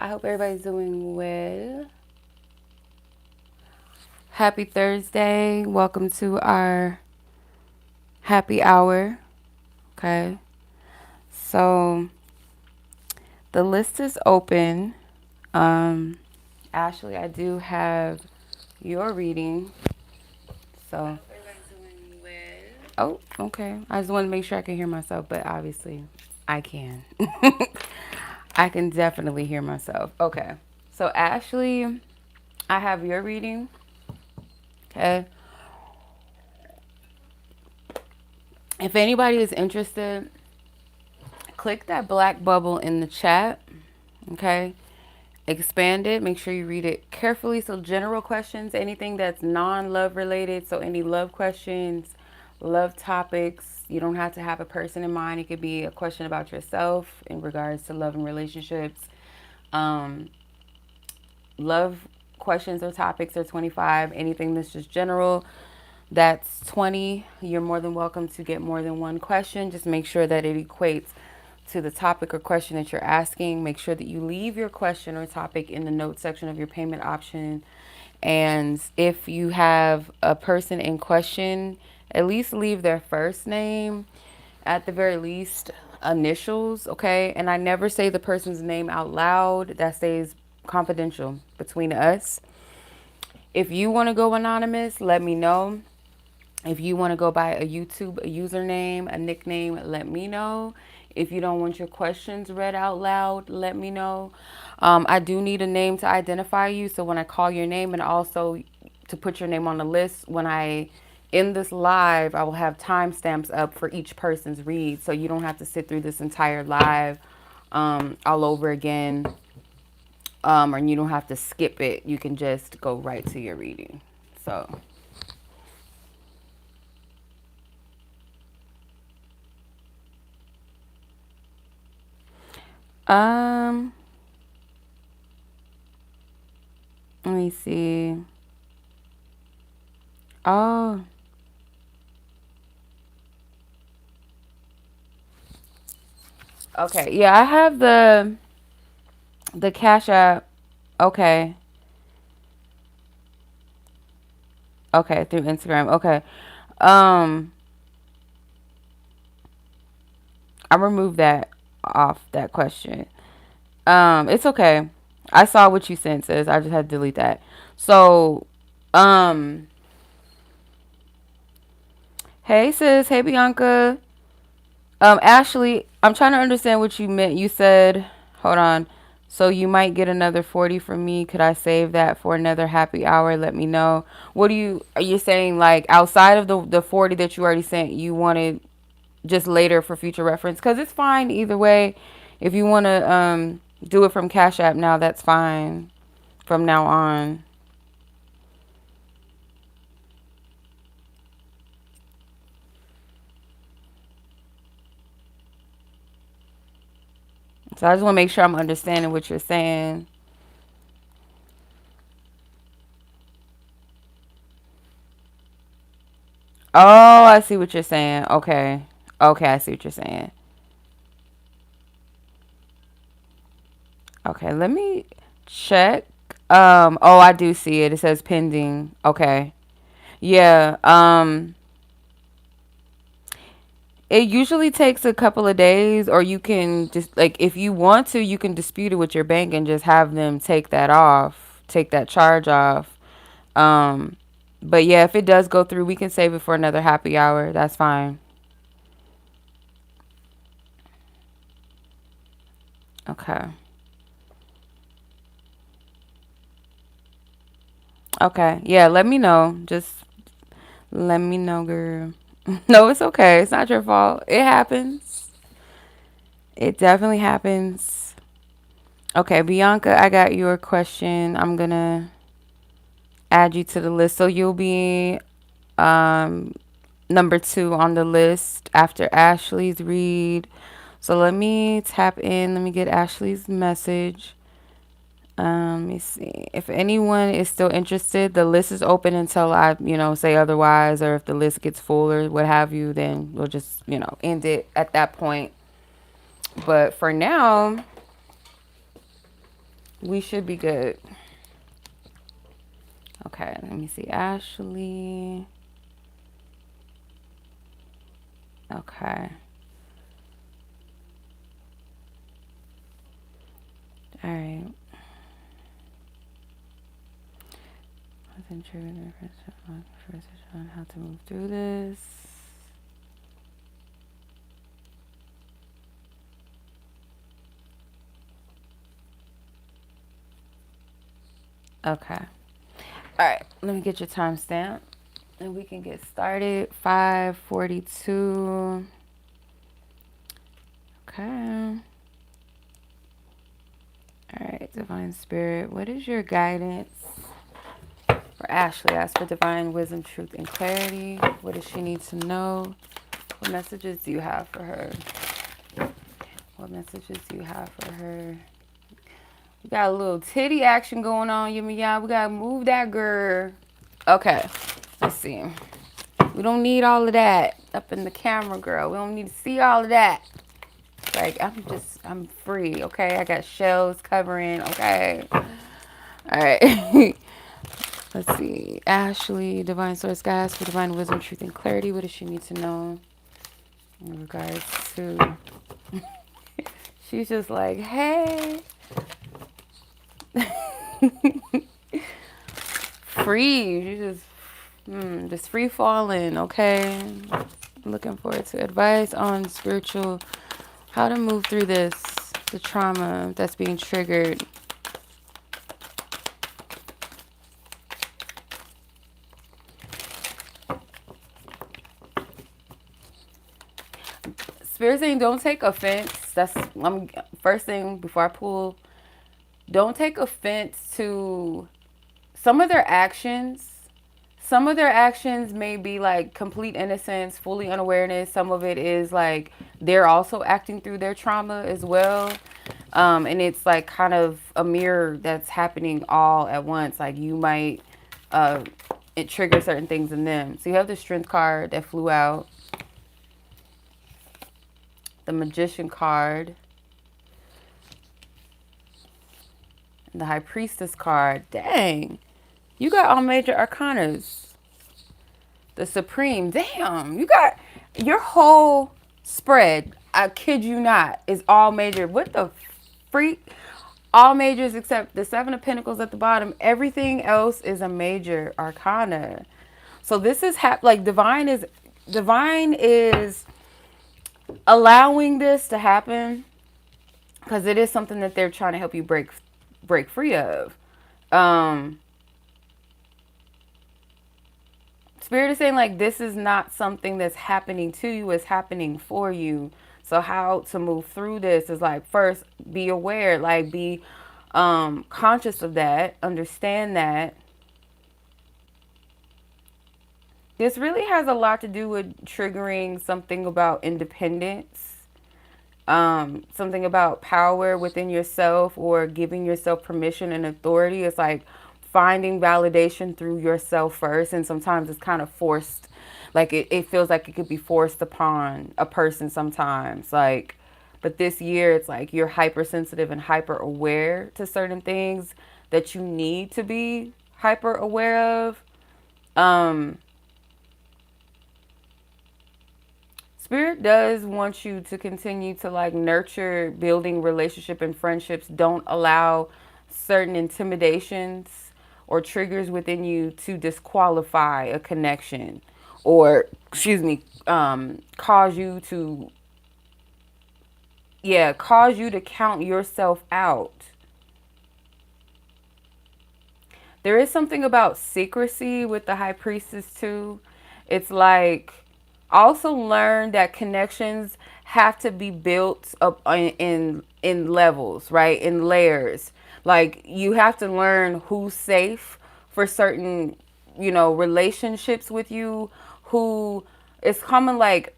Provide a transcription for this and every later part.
I hope everybody's doing well. Happy Thursday. Welcome to our happy hour. Okay. So the list is open. Um, Ashley, I do have your reading. So, oh, okay. I just want to make sure I can hear myself, but obviously I can. I can definitely hear myself. Okay. So, Ashley, I have your reading. Okay. If anybody is interested, click that black bubble in the chat. Okay. Expand it. Make sure you read it carefully. So, general questions, anything that's non love related. So, any love questions, love topics. You don't have to have a person in mind. It could be a question about yourself in regards to love and relationships. Um, Love questions or topics are 25. Anything that's just general, that's 20. You're more than welcome to get more than one question. Just make sure that it equates to the topic or question that you're asking. Make sure that you leave your question or topic in the notes section of your payment option. And if you have a person in question, at least leave their first name, at the very least initials, okay? And I never say the person's name out loud. That stays confidential between us. If you want to go anonymous, let me know. If you want to go by a YouTube username, a nickname, let me know. If you don't want your questions read out loud, let me know. I do need a name to identify you. So when I call your name and also to put your name on the list, when I end this live, I will have timestamps up for each person's read. So you don't have to sit through this entire live all over again. Or you don't have to skip it. You can just go right to your reading. So. Um, Let me see. Oh, okay. Yeah, I have the Cash App. Okay. Okay, through Instagram. Okay. Um, I removed that off that question. It's okay. I saw what you sent, sis. I just had to delete that. So, um, hey sis, hey Bianca. Ashley, I'm trying to understand what you meant. You said, hold on. So you might get another 40 from me. Could I save that for another happy hour? Let me know. Are you saying like outside of the 40 that you already sent, you wanted just later for future reference? Because it's fine either way. If you want to do it from Cash App now, that's fine from now on. So I just want to make sure I'm understanding what you're saying. Oh, I see what you're saying. Okay. Okay, I see what you're saying. Okay, let me check. Oh, I do see it. It says pending. Okay. Yeah. It usually takes a couple of days, or you can just like if you want to, you can dispute it with your bank and just have them take that off, take that charge off. Um, but yeah, if it does go through, we can save it for another happy hour. That's fine. Okay. Okay. Yeah, let me know. Just let me know, girl. No, it's okay. It's not your fault. It happens. It definitely happens. Okay, Bianca, I got your question. I'm gonna add you to the list. So you'll be um number 2 on the list after Ashley's read. So let me tap in. Let me get Ashley's message. Let me see. If anyone is still interested, the list is open until I, say otherwise, or if the list gets full or what have you, then we'll just, end it at that point. But for now, We should be good. Okay, let me see. Ashley. Okay. All right. Wasn't sure on how to move through this. Okay. All right. Let me get your timestamp, and we can get started. 5:42. Okay. All right, Divine Spirit, what is your guidance for Ashley? Ask for divine wisdom, truth, and clarity. What does she need to know? What messages do you have for her? What messages do you have for her? We got a little titty action going on, Yummy. We gotta move that girl. Okay, let's see. We don't need all of that up in the camera, girl. We don't need to see all of that. Like, I'm free, okay? I got shells covering, okay? All right. Let's see. Ashley, Divine Source Guys for Divine Wisdom, Truth, and Clarity. What does she need to know in regards to... She's just like, hey. Free. She's just free falling, okay? Looking forward to advice on spiritual... How to move through this, the trauma that's being triggered. Spirit saying, don't take offense. That's first thing before I pull. Don't take offense to some of their actions. Some of their actions may be like complete innocence, fully unawareness. Some of it is like they're also acting through their trauma as well. And it's like kind of a mirror that's happening all at once. Like you might it trigger certain things in them. So you have the Strength card that flew out. The Magician card. The High Priestess card. Dang. You got all major arcanas. The Supreme. Damn. You got your whole spread. I kid you not. Is all major. What the freak? All majors except the Seven of Pentacles at the bottom. Everything else is a major arcana. So this is like divine is allowing this to happen because it is something that they're trying to help you break free of. Spirit is saying like this is not something that's happening to you, it's happening for you. So how to move through this is like first be aware, like be conscious of that, understand that. This really has a lot to do with triggering something about independence, something about power within yourself or giving yourself permission and authority. It's like finding validation through yourself first. And sometimes it's kind of forced. Like it feels like it could be forced upon a person sometimes. Like, but this year it's like you're hypersensitive and hyper aware to certain things that you need to be hyper aware of. Spirit does want you to continue to like nurture building relationship and friendships. Don't allow certain intimidations or triggers within you to disqualify a connection or cause you to count yourself out. There is something about secrecy with the High Priestess too. It's like also learn that connections have to be built up in levels, right? In layers. Like you have to learn who's safe for certain, relationships with you, who it's common like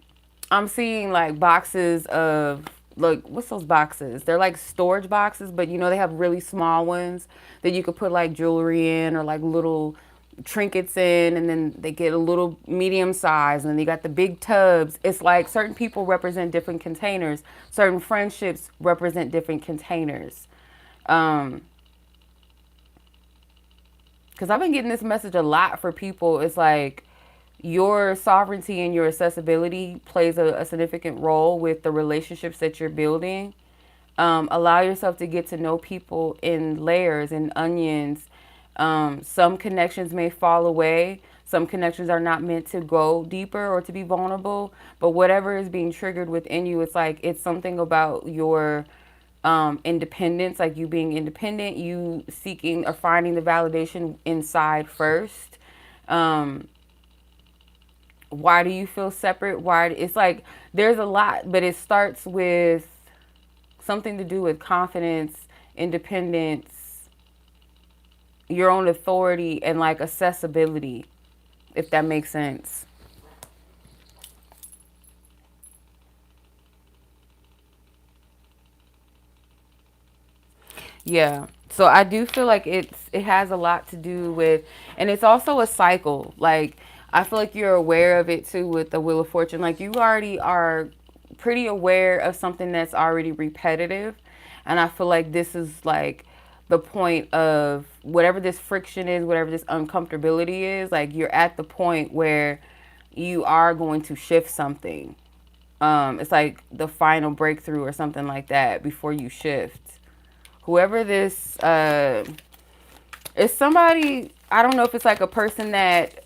I'm seeing like boxes of like what's those boxes? They're like storage boxes, but they have really small ones that you could put like jewelry in or like little trinkets in, and then they get a little medium size, and then you got the big tubs. It's like certain people represent different containers. Certain friendships represent different containers. because I've been getting this message a lot for people. It's like your sovereignty and your accessibility plays a significant role with the relationships that you're building. Allow yourself to get to know people in layers and onions. Some connections may fall away. Some connections are not meant to go deeper or to be vulnerable. But whatever is being triggered within you, it's like it's something about your independence, like you being independent, you seeking or finding the validation inside first. Um, why do you feel separate? Why? It's like there's a lot, but it starts with something to do with confidence, independence, your own authority, and like accessibility, if that makes sense. Yeah. So I do feel like it has a lot to do with, and it's also a cycle. Like I feel like you're aware of it too with the Wheel of Fortune. Like you already are pretty aware of something that's already repetitive, and I feel like this is like the point of whatever this friction is, whatever this uncomfortability is. Like you're at the point where you are going to shift something. It's like the final breakthrough or something like that before you shift. Whoever this is, somebody, I don't know if it's like a person that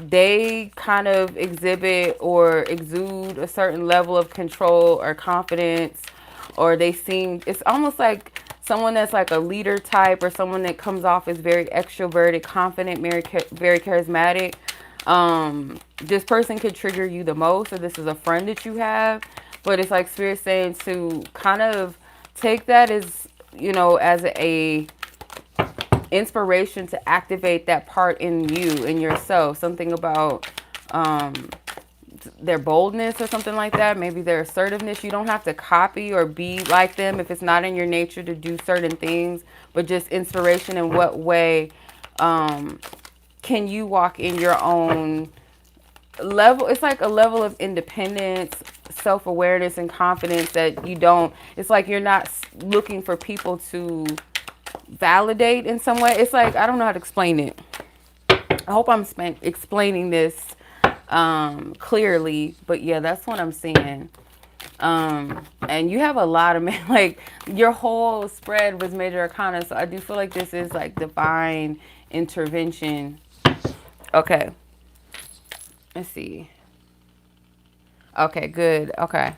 they kind of exhibit or exude a certain level of control or confidence, or they seem, it's almost like someone that's like a leader type or someone that comes off as very extroverted, confident, very charismatic. This person could trigger you the most, or this is a friend that you have, but it's like Spirit saying to kind of take that as, you know, as a inspiration to activate that part in you, in yourself. Something about their boldness or something like that. Maybe their assertiveness. You don't have to copy or be like them if it's not in your nature to do certain things, but just inspiration. In what way can you walk in your own level? It's like a level of independence, self-awareness, and confidence that you don't, it's like you're not looking for people to validate in some way. It's like, I don't know how to explain it. I hope I'm explaining this clearly, but yeah, that's what I'm seeing. And you have a lot of men, like your whole spread was major arcana, so I do feel like this is like divine intervention. Okay, let's see. Okay, good. Okay.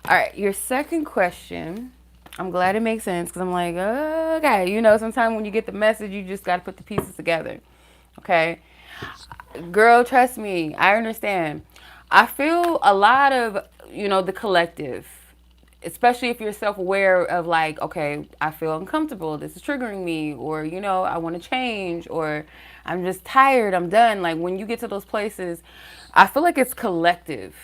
All right, your second question. I'm glad it makes sense because I'm like, okay, you know, sometimes when you get the message, you just got to put the pieces together. Okay. Girl, trust me, I understand. I feel a lot of, you know, the collective, especially if you're self-aware of like, okay, I feel uncomfortable, this is triggering me, or, you know, I want to change, or I'm just tired, I'm done. Like when you get to those places, I feel like it's collective.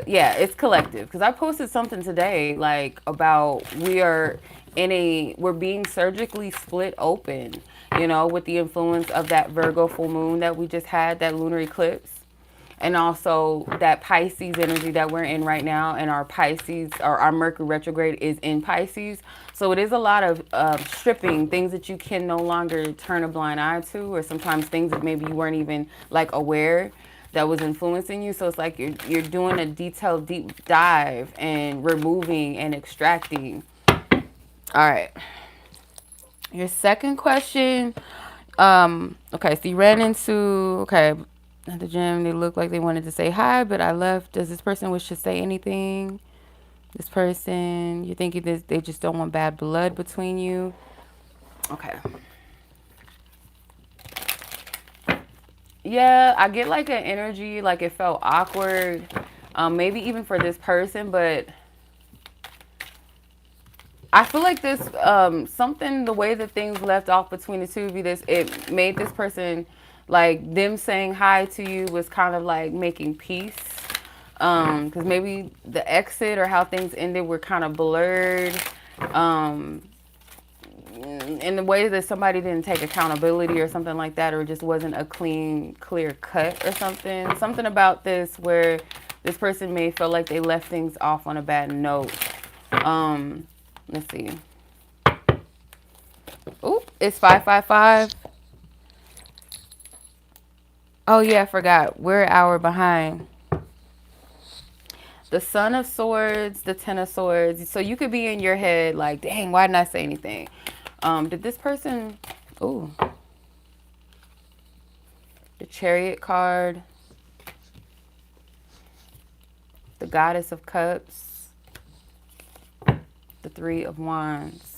Yeah, it's collective because I posted something today like about we're being surgically split open, you know, with the influence of that Virgo full moon that we just had, that lunar eclipse, and also that Pisces energy that we're in right now, and our Pisces, or our Mercury retrograde is in Pisces. So it is a lot of stripping things that you can no longer turn a blind eye to, or sometimes things that maybe you weren't even like aware that was influencing you. So it's like you're doing a detailed deep dive and removing and extracting. All right. Your second question. Okay, so you ran into, okay, at the gym, they looked like they wanted to say hi, but I left. Does this person wish to say anything? This person, you're thinking this, they just don't want bad blood between you. Okay. Yeah, I get like an energy, like it felt awkward, maybe even for this person, but I feel like this, something, the way that things left off between the two of you, this, it made this person, like them saying hi to you was kind of like making peace. Because maybe the exit or how things ended were kind of blurred. In the way that somebody didn't take accountability or something like that, or just wasn't a clean, clear cut or something. Something about this where this person may feel like they left things off on a bad note. Let's see. Oop. It's 555. Oh yeah, I forgot. We're an hour behind. The Son of Swords, the Ten of Swords. So you could be in your head like, dang, why didn't I say anything? Did this person... Ooh. The Chariot card. The Goddess of Cups. The Three of Wands.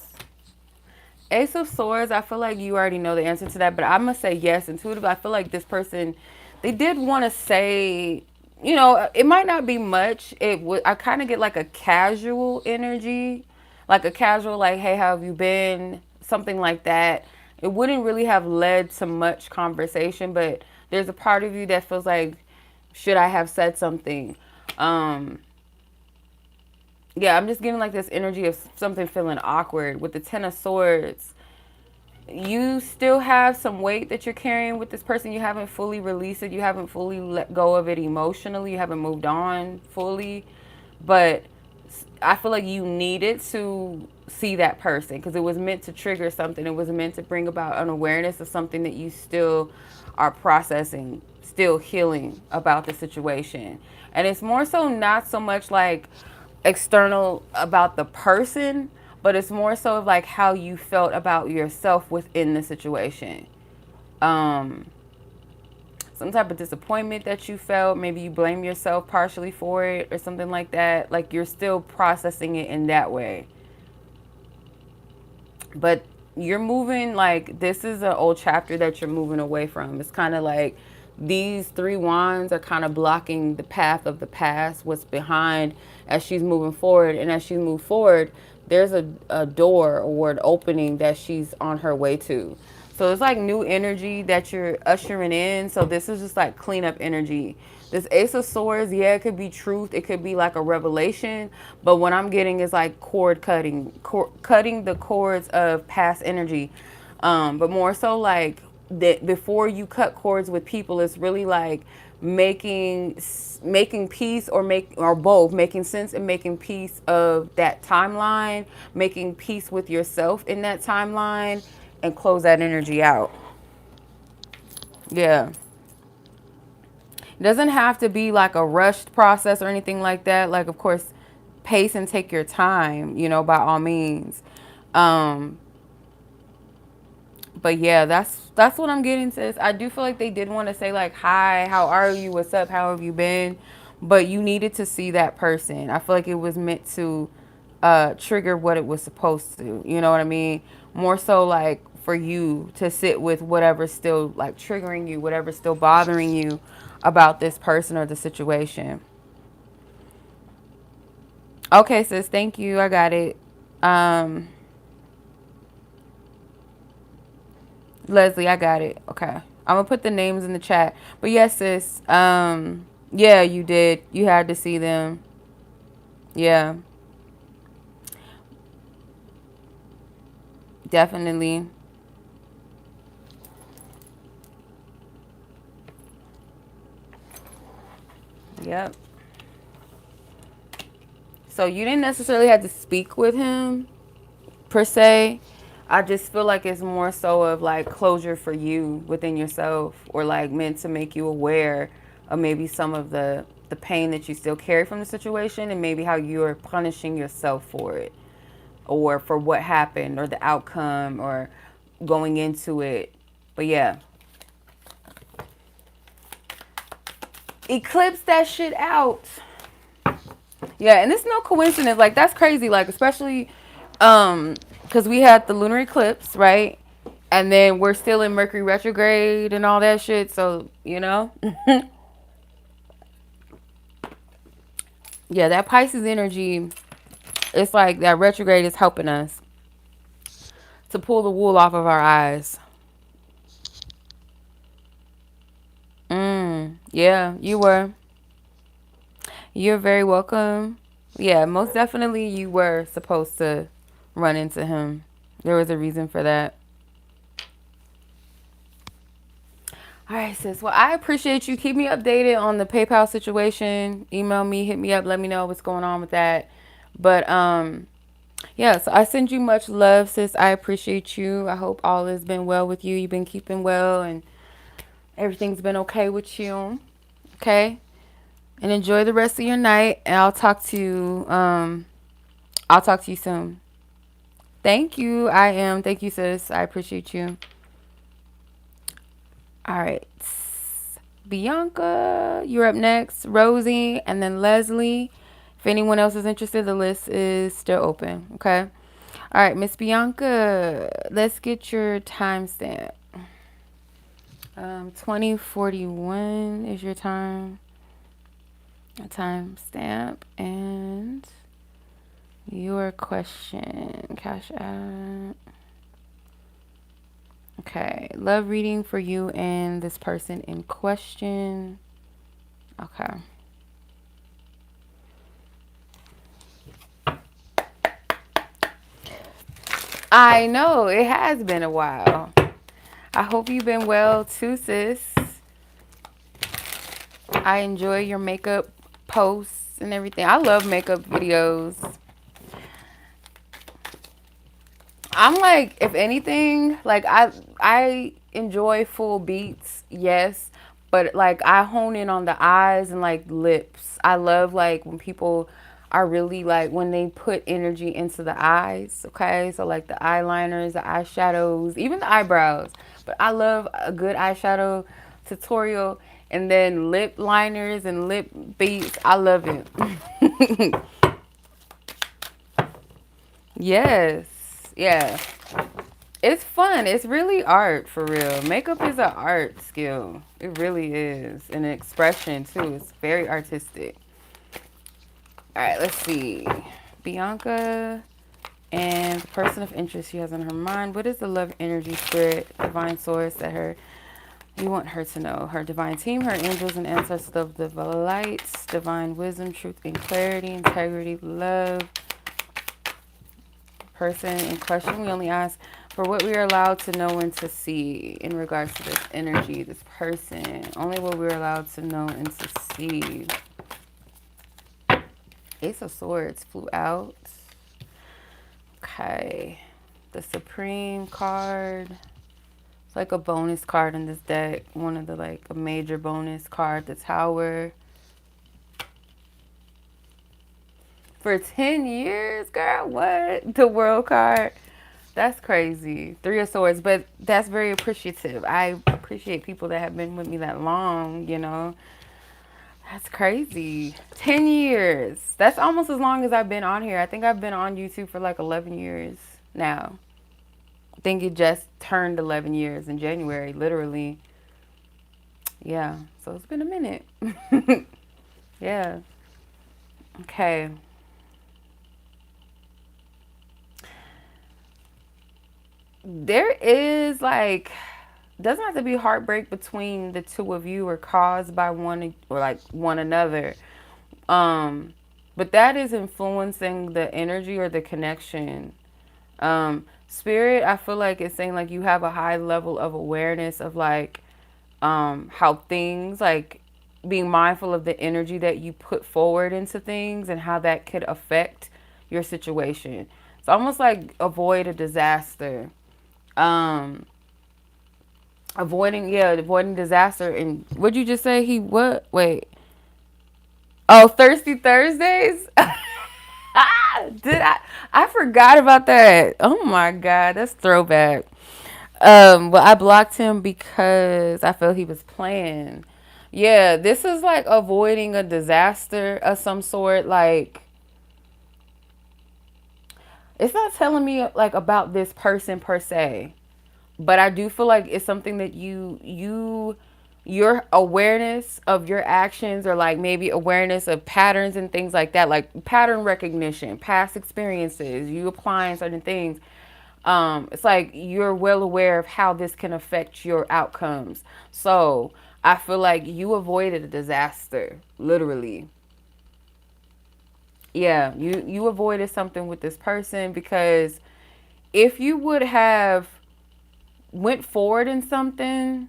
Ace of Swords, I feel like you already know the answer to that, but I'm going to say yes. Intuitive, I feel like this person, they did want to say, you know, it might not be much. I kind of get like a casual energy, like a casual, like, hey, how have you been? Something like that. It wouldn't really have led to much conversation, but there's a part of you that feels like, should I have said something? Yeah, I'm just getting like this energy of something feeling awkward. With the Ten of Swords, you still have some weight that you're carrying with this person. You haven't fully released it. You haven't fully let go of it emotionally. You haven't moved on fully. But I feel like you needed to see that person because it was meant to trigger something. It was meant to bring about an awareness of something that you still are processing, still healing about the situation. And it's more so not so much like external about the person, but it's more so of like how you felt about yourself within the situation. Um, some type of disappointment that you felt, maybe you blame yourself partially for it or something like that. Like you're still processing it in that way. But you're moving, like, this is an old chapter that you're moving away from. It's kind of like these three wands are kind of blocking the path of the past, what's behind as she's moving forward. And as she moves forward, there's a door or an opening that she's on her way to. So it's like new energy that you're ushering in. So this is just like cleanup energy. This Ace of Swords, yeah, it could be truth. It could be like a revelation. But what I'm getting is like cord cutting, cutting the cords of past energy. But more so like that before you cut cords with people, it's really like making peace or both, making sense and making peace of that timeline, making peace with yourself in that timeline, and close that energy out. Yeah. It doesn't have to be like a rushed process or anything like that. Like, of course, pace and take your time, you know, by all means. Um, but yeah, that's what I'm getting, sis. I do feel like they did want to say like, hi, how are you? What's up? How have you been? But you needed to see that person. I feel like it was meant to trigger what it was supposed to. You know what I mean? More so like for you to sit with whatever's still like triggering you, whatever's still bothering you about this person or the situation. Okay, sis, thank you. I got it. Um, Leslie, I got it. Okay. I'm gonna put the names in the chat. But yes, sis. Yeah, you did. You had to see them. Yeah, definitely. Yep. So you didn't necessarily have to speak with him per se. I just feel like it's more so of like closure for you within yourself, or like meant to make you aware of maybe some of the pain that you still carry from the situation, and maybe how you're punishing yourself for it, or for what happened or the outcome or going into it. But yeah, eclipse that shit out. Yeah, and it's no coincidence. Like that's crazy. Like especially because we had the lunar eclipse, right? And then we're still in Mercury retrograde and all that shit. So you know, yeah, that Pisces energy. It's like that retrograde is helping us to pull the wool off of our eyes. Yeah, you were. You're very welcome. Yeah, most definitely you were supposed to run into him. There was a reason for that. All right, sis. Well, I appreciate you. Keep me updated on the PayPal situation. Email me, hit me up, let me know what's going on with that. But Yeah, so I send you much love, sis. I appreciate you. I hope all has been well with you. You've been keeping well and everything's been okay with you. Okay? And enjoy the rest of your night. And I'll talk to you soon. Thank you. Thank you, sis. I appreciate you. All right. Bianca, you're up next. Rosie, and then Leslie. If anyone else is interested, the list is still open. Okay. All right, Miss Bianca, let's get your timestamp. 2041 is your timestamp, and your question. Cash app. Okay, love reading for you and this person in question. Okay. I know it has been a while. I hope you've been well too, sis. I enjoy your makeup posts and everything. I love makeup videos. I'm like, if anything, like I enjoy full beats, yes, but like I hone in on the eyes and like lips. I love like when people are really like when they put energy into the eyes, okay? So like the eyeliners, the eyeshadows, even the eyebrows. But I love a good eyeshadow tutorial and then lip liners and lip beats. I love it. Yes. Yeah. It's fun. It's really art for real. Makeup is an art skill. It really is. An expression too. It's very artistic. All right, let's see. Bianca and the person of interest she has in her mind. What is the love energy spirit, divine source that you want her to know? Her divine team, her angels and ancestors of the lights, divine wisdom, truth and clarity, integrity, love. Person in question, we only ask for what we are allowed to know and to see in regards to this energy, this person. Only what we're allowed to know and to see. Ace of Swords flew out. Okay. The Supreme card. It's like a bonus card in this deck. One of the like a major bonus card. The Tower. For 10 years, girl, what? The World card. That's crazy. Three of Swords, but that's very appreciative. I appreciate people that have been with me that long, you know. That's crazy. 10 years. That's almost as long as I've been on here. I think I've been on YouTube for like 11 years now. I think it just turned 11 years in January, literally. Yeah, so it's been a minute. Yeah. Okay. There is like doesn't have to be heartbreak between the two of you or caused by one or like one another. Um, but that is influencing the energy or the connection. Spirit, I feel like it's saying like you have a high level of awareness of like how things like being mindful of the energy that you put forward into things and how that could affect your situation. It's almost like avoid a disaster. Um, avoiding disaster. And what'd you just say? He what? Wait. Oh, Thirsty Thursdays? Did I forgot about that. Oh my god, that's throwback. But I blocked him because I felt he was playing. Yeah, this is like avoiding a disaster of some sort. Like, it's not telling me like about this person per se, but I do feel like it's something that your awareness of your actions or like maybe awareness of patterns and things like that, like pattern recognition, past experiences, you applying certain things. It's like you're well aware of how this can affect your outcomes. So I feel like you avoided a disaster, literally. Yeah, you avoided something with this person because if you would have went forward in something,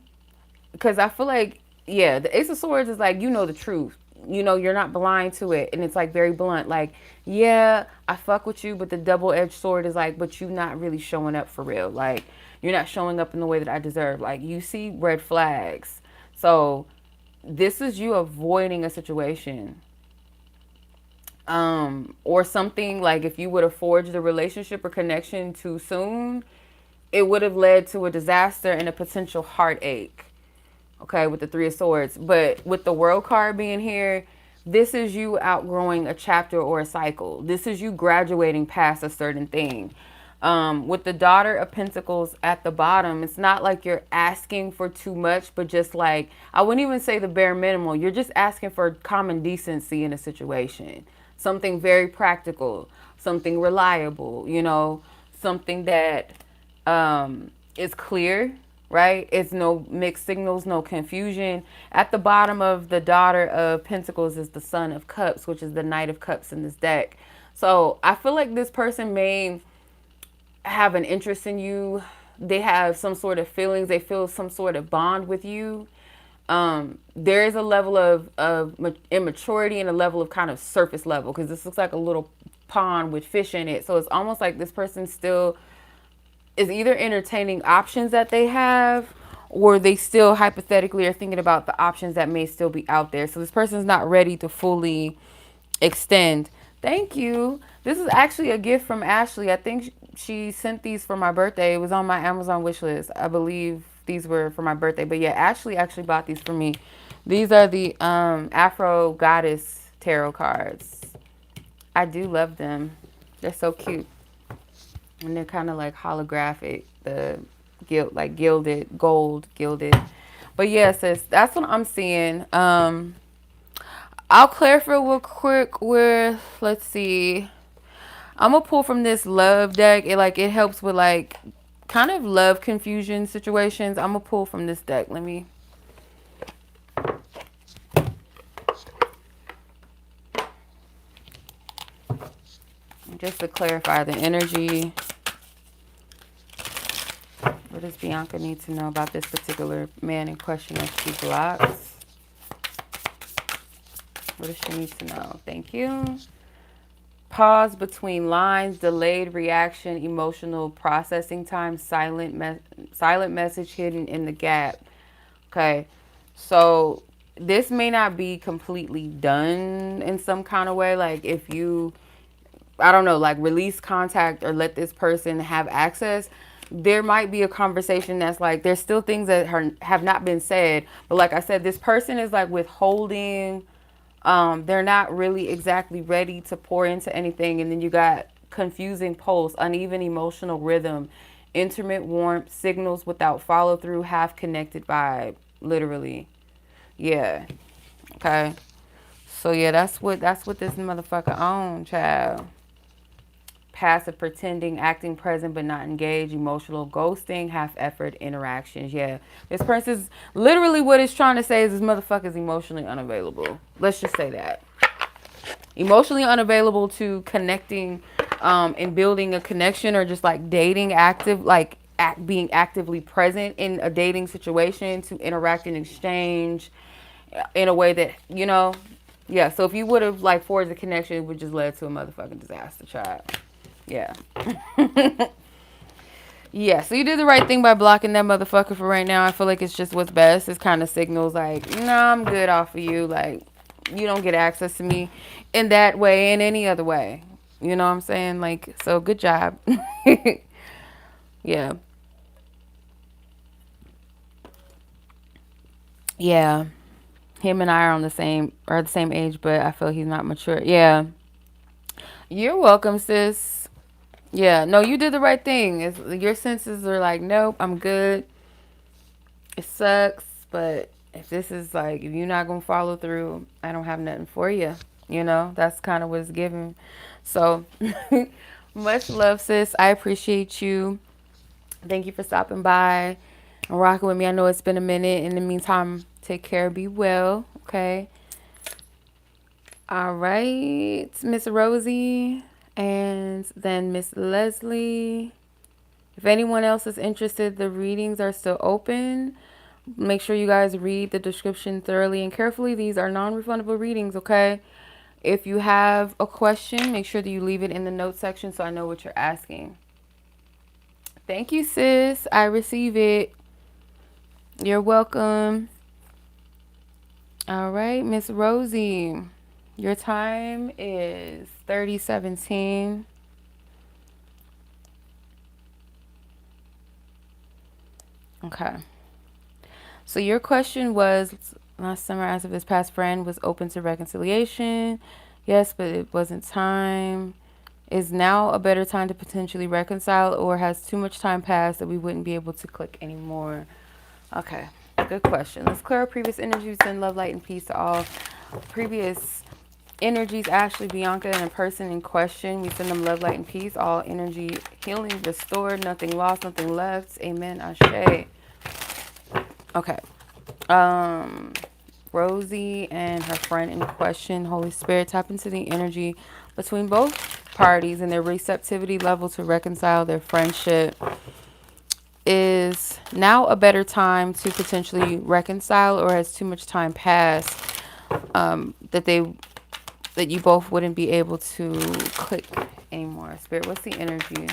because I feel like, yeah, the Ace of Swords is like, you know the truth. you know, you're not blind to it. And it's like very blunt. Like, yeah, I fuck with you, but the double-edged sword is like, but you not really showing up for real. Like, you're not showing up in the way that I deserve. Like, you see red flags. So this is you avoiding a situation. Or something like if you would have forged the relationship or connection too soon, it would have led to a disaster and a potential heartache. Okay, with the Three of Swords. But with the World card being here, this is you outgrowing a chapter or a cycle. This is you graduating past a certain thing. With the Daughter of Pentacles at the bottom, it's not like you're asking for too much, but just like, I wouldn't even say the bare minimum. You're just asking for common decency in a situation. Something very practical, something reliable, you know, something that is clear, right? It's no mixed signals, no confusion. At the bottom of the Daughter of Pentacles is the Son of Cups, which is the Knight of Cups in this deck. So I feel like this person may have an interest in you. They have some sort of feelings. They feel some sort of bond with you. There is a level of immaturity and a level of kind of surface level, because this looks like a little pond with fish in it. So it's almost like this person still is either entertaining options that they have, or they still hypothetically are thinking about the options that may still be out there. So this person's not ready to fully extend. Thank you. This is actually a gift from Ashley. I think she sent these for my birthday. It was on my Amazon wish list. I believe these were for my birthday. But yeah, Ashley actually bought these for me. These are the Afro Goddess tarot cards. I do love them. They're so cute. And they're kind of like holographic. The like gilded, gold gilded. But yeah, sis, that's what I'm seeing. I'll clarify real quick with, let's see. I'm gonna pull from this love deck. It helps with like kind of love confusion situations. I'm gonna pull from this deck. Let me. Just to clarify the energy. What does Bianca need to know about this particular man in question that she blocks? What does she need to know? Thank you. Pause between lines, delayed reaction, emotional processing time, silent message hidden in the gap. Okay, so this may not be completely done in some kind of way. Like if you, I don't know, like release contact or let this person have access, there might be a conversation that's like, there's still things that have not been said. But like I said, this person is like withholding. They're not really exactly ready to pour into anything. And then you got confusing pulse, uneven emotional rhythm, intermittent warmth, signals without follow through, half connected vibe, literally. Yeah. Okay. So yeah, that's what this motherfucker on, child. Passive pretending, acting present but not engaged, emotional ghosting, half effort interactions. Yeah, this person's literally what it's trying to say is this motherfucker's emotionally unavailable. Let's just say that. Emotionally unavailable to connecting and building a connection, or just like dating, active, like being actively present in a dating situation, to interact and exchange in a way that, you know, yeah. So if you would have like forged a connection, it would just led to a motherfucking disaster, child. Yeah. Yeah, so you did the right thing by blocking that motherfucker for right now. I feel like it's just what's best. It's kind of signals like, nah, I'm good off of you. Like, you don't get access to me in that way, in any other way. You know what I'm saying? Like, so good job. Yeah. Yeah. Him and I are the same age, but I feel he's not mature. Yeah. You're welcome, sis. Yeah, no, you did the right thing. Your senses are like, nope, I'm good. It sucks, but if you're not gonna follow through, I don't have nothing for you. You know, that's kind of what's given. So, much love, sis. I appreciate you. Thank you for stopping by and rocking with me. I know it's been a minute. In the meantime, take care. Be well. Okay. All right, Miss Rosie, and then Miss Leslie. If anyone else is interested, the readings are still open. Make sure you guys read the description thoroughly and carefully. These are non-refundable readings, okay? If you have a question, make sure that you leave it in the notes section so I know what you're asking. Thank you, sis. I receive it. You're welcome. All right, Miss Rosie. Your time is 30:17. Okay. So your question was, last summer I asked if his past friend was open to reconciliation. Yes, but it wasn't time. Is now a better time to potentially reconcile, or has too much time passed that we wouldn't be able to click anymore? Okay, good question. Let's clear our previous energies, send love, light, and peace to all previous energies, Ashley, Bianca, and a person in question. We send them love, light, and peace. All energy healing, restored, nothing lost, nothing left. Amen. Ashe. Okay. Um, Rosie and her friend in question, Holy Spirit, tap into the energy between both parties and their receptivity level to reconcile their friendship. Is now a better time to potentially reconcile, or has too much time passed that you both wouldn't be able to click anymore? Spirit, what's the energy?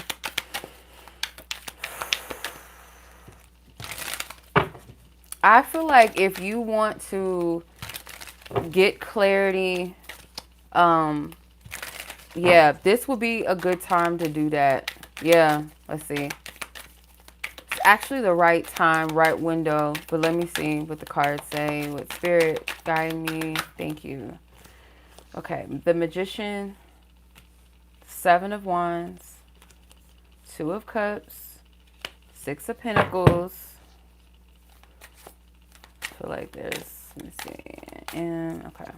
I feel like if you want to get clarity, yeah, this would be a good time to do that. Yeah, let's see. It's actually the right time, right window, but let me see what the cards say. What spirit guide me? Thank you. Okay, the Magician, Seven of Wands, Two of Cups, Six of Pentacles. I feel like there's, let me see, and okay,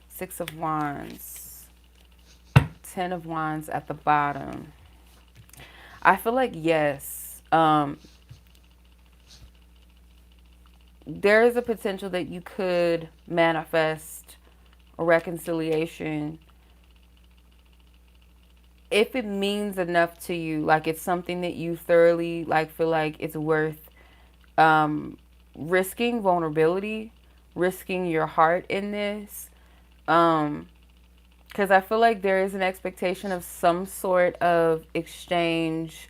Six of Wands, Ten of Wands at the bottom. I feel like yes, there is a potential that you could manifest a reconciliation if it means enough to you, like it's something that you thoroughly like feel like it's worth risking vulnerability, risking your heart in this. Because I feel like there is an expectation of some sort of exchange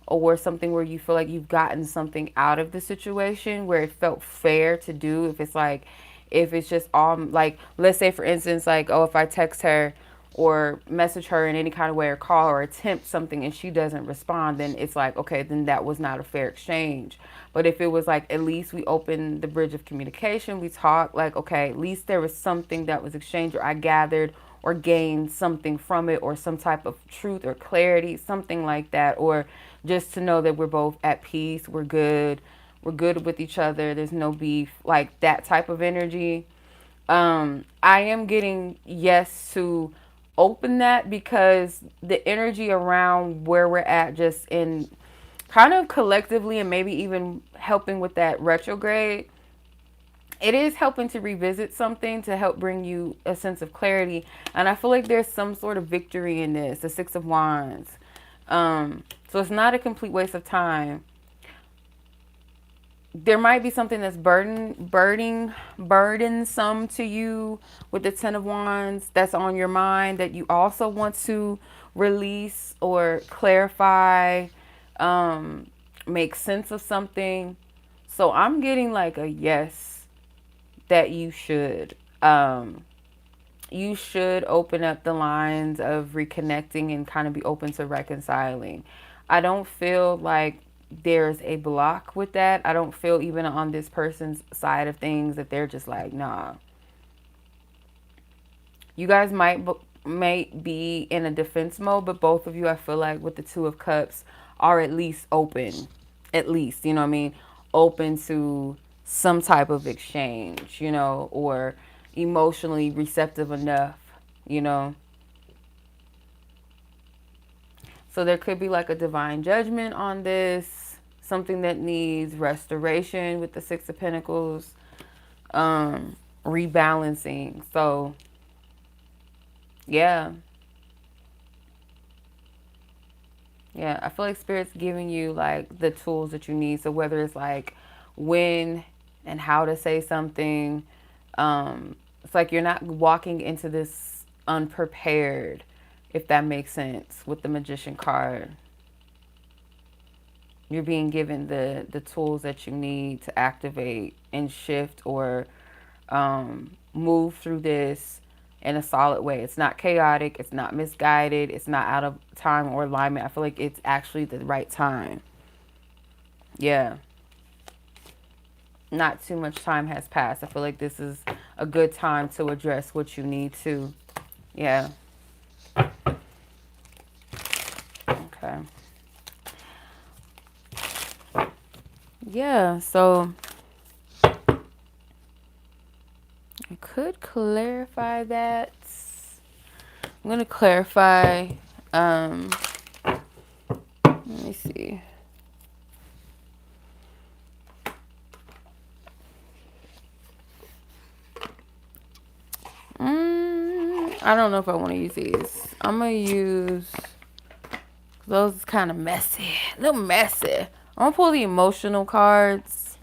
or something where you feel like you've gotten something out of the situation where it felt fair to do. If it's like, if it's just all like, let's say for instance, like, oh, if I text her or message her in any kind of way or call or attempt something and she doesn't respond, then it's like, okay, then that was not a fair exchange. But if it was like, at least we opened the bridge of communication, we talked, like, okay, at least there was something that was exchanged, or I gathered or gained something from it, or some type of truth or clarity, something like that. Or just to know that we're both at peace, we're good with each other, there's no beef, like that type of energy. I am getting yes to open that, because the energy around where we're at, just in kind of collectively, and maybe even helping with that retrograde, it is helping to revisit something to help bring you a sense of clarity. And I feel like there's some sort of victory in this, the Six of Wands. So it's not a complete waste of time. There might be something that's burdensome to you with the Ten of Wands that's on your mind that you also want to release or clarify, make sense of something. So I'm getting like a yes that you should open up the lines of reconnecting and kind of be open to reconciling. I don't feel like there's a block with that. I don't feel even on this person's side of things that they're just like, nah. You guys might be in a defense mode, but both of you, I feel like with the Two of Cups, are at least open. At least, you know what I mean? Open to some type of exchange, you know, or emotionally receptive enough, you know. So there could be like a divine judgment on this, something that needs restoration with the Six of Pentacles, rebalancing. So yeah. Yeah, I feel like Spirit's giving you like the tools that you need. So whether it's like when and how to say something. It's like you're not walking into this unprepared, if that makes sense, with the Magician card. You're being given the tools that you need to activate and shift or move through this in a solid way. It's not chaotic. It's not misguided. It's not out of time or alignment. I feel like it's actually the right time. Yeah. Not too much time has passed. I feel like this is a good time to address what you need to. Yeah. Okay. Yeah, so I could clarify that. I'm going to clarify, let me see. I don't know if I want to use these. I'm going to use, those is kind of messy, a little messy. I'm going to pull the emotional cards.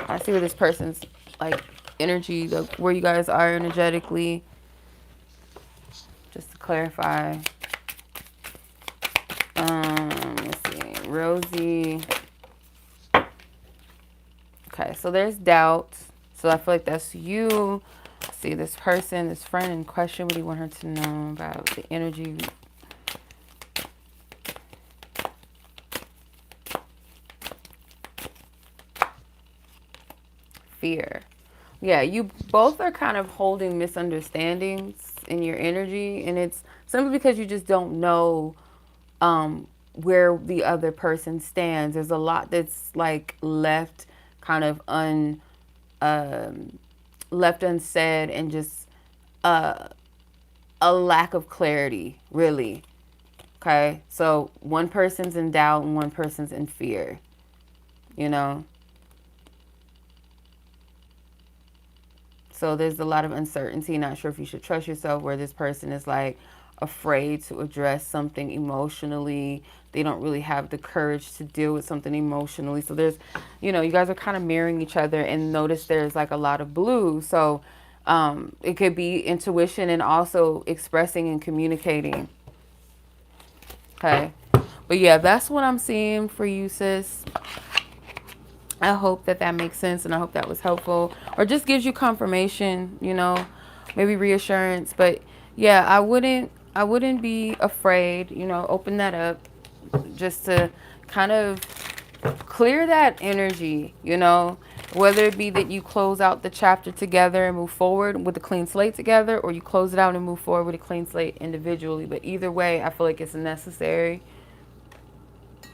I see where this person's like energy, like where you guys are energetically. Just to clarify. Let's see, Rosie. Okay, so there's doubt. So I feel like that's you. See, this person, this friend in question, what do you want her to know about the energy? Fear. Yeah, you both are kind of holding misunderstandings in your energy, and it's simply because you just don't know where the other person stands. There's a lot that's like left kind of left unsaid, and just a lack of clarity, really. Okay, so one person's in doubt and one person's in fear, you know. So there's a lot of uncertainty, not sure if you should trust yourself, where this person is like afraid to address something emotionally. They don't really have the courage to deal with something emotionally. So there's, you know, you guys are kind of mirroring each other, and notice there's like a lot of blue. So it could be intuition and also expressing and communicating. Okay. But yeah, that's what I'm seeing for you, sis. I hope that that makes sense, and I hope that was helpful, or just gives you confirmation, you know, maybe reassurance. But yeah, I wouldn't be afraid, you know, open that up just to kind of clear that energy, you know, whether it be that you close out the chapter together and move forward with a clean slate together, or you close it out and move forward with a clean slate individually. But either way, I feel like it's necessary.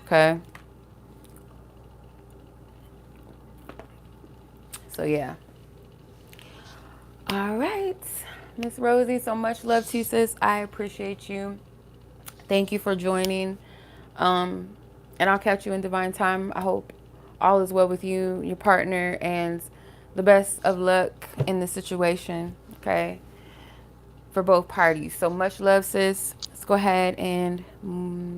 Okay. So yeah. All right, Miss Rosie, so much love to you, sis. I appreciate you. Thank you for joining. And I'll catch you in divine time. I hope all is well with you, your partner, and the best of luck in the situation, okay, for both parties. So much love, sis. Let's go ahead and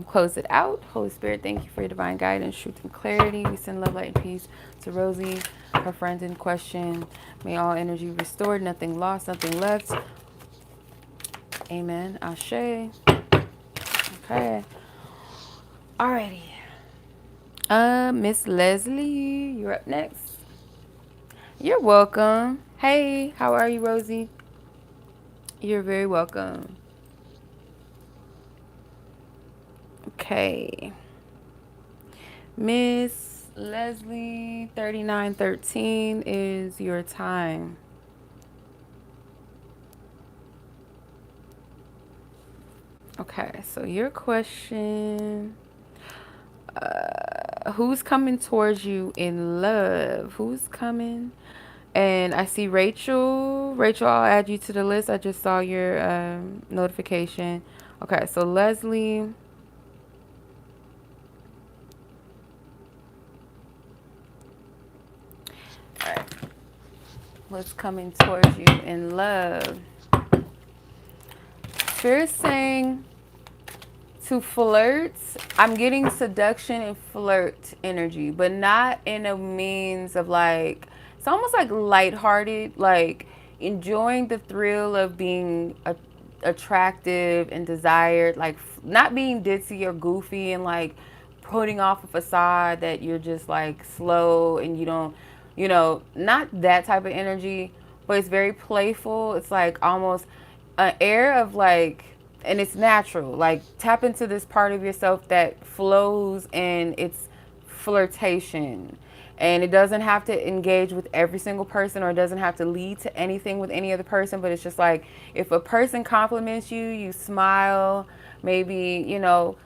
close it out. Holy Spirit, thank you for your divine guidance, truth, and clarity. We send love, light, and peace to Rosie, her friend in question. May all energy restored, nothing lost, nothing left. Amen. Ashe. Okay. Alrighty. Miss Leslie, you're up next. You're welcome. Hey, how are you, Rosie? You're very welcome. Okay. Miss Leslie, 3913 is your time. Okay, so your question, who's coming towards you in love? Who's coming? And I see Rachel. Rachel, I'll add you to the list. I just saw your notification. Okay, so Leslie. All right. What's coming towards you in love? Spirit's saying To flirt, I'm getting seduction and flirt energy, but not in a means of like, it's almost like lighthearted, like enjoying the thrill of being attractive and desired, like not being ditzy or goofy and like putting off a facade that you're just like slow and you don't, not that type of energy, but it's very playful. It's like almost an air of like, and it's natural. Like tap into this part of yourself that flows and it's flirtation. And it doesn't have to engage with every single person, or it doesn't have to lead to anything with any other person, but it's just like if a person compliments you, you smile, maybe,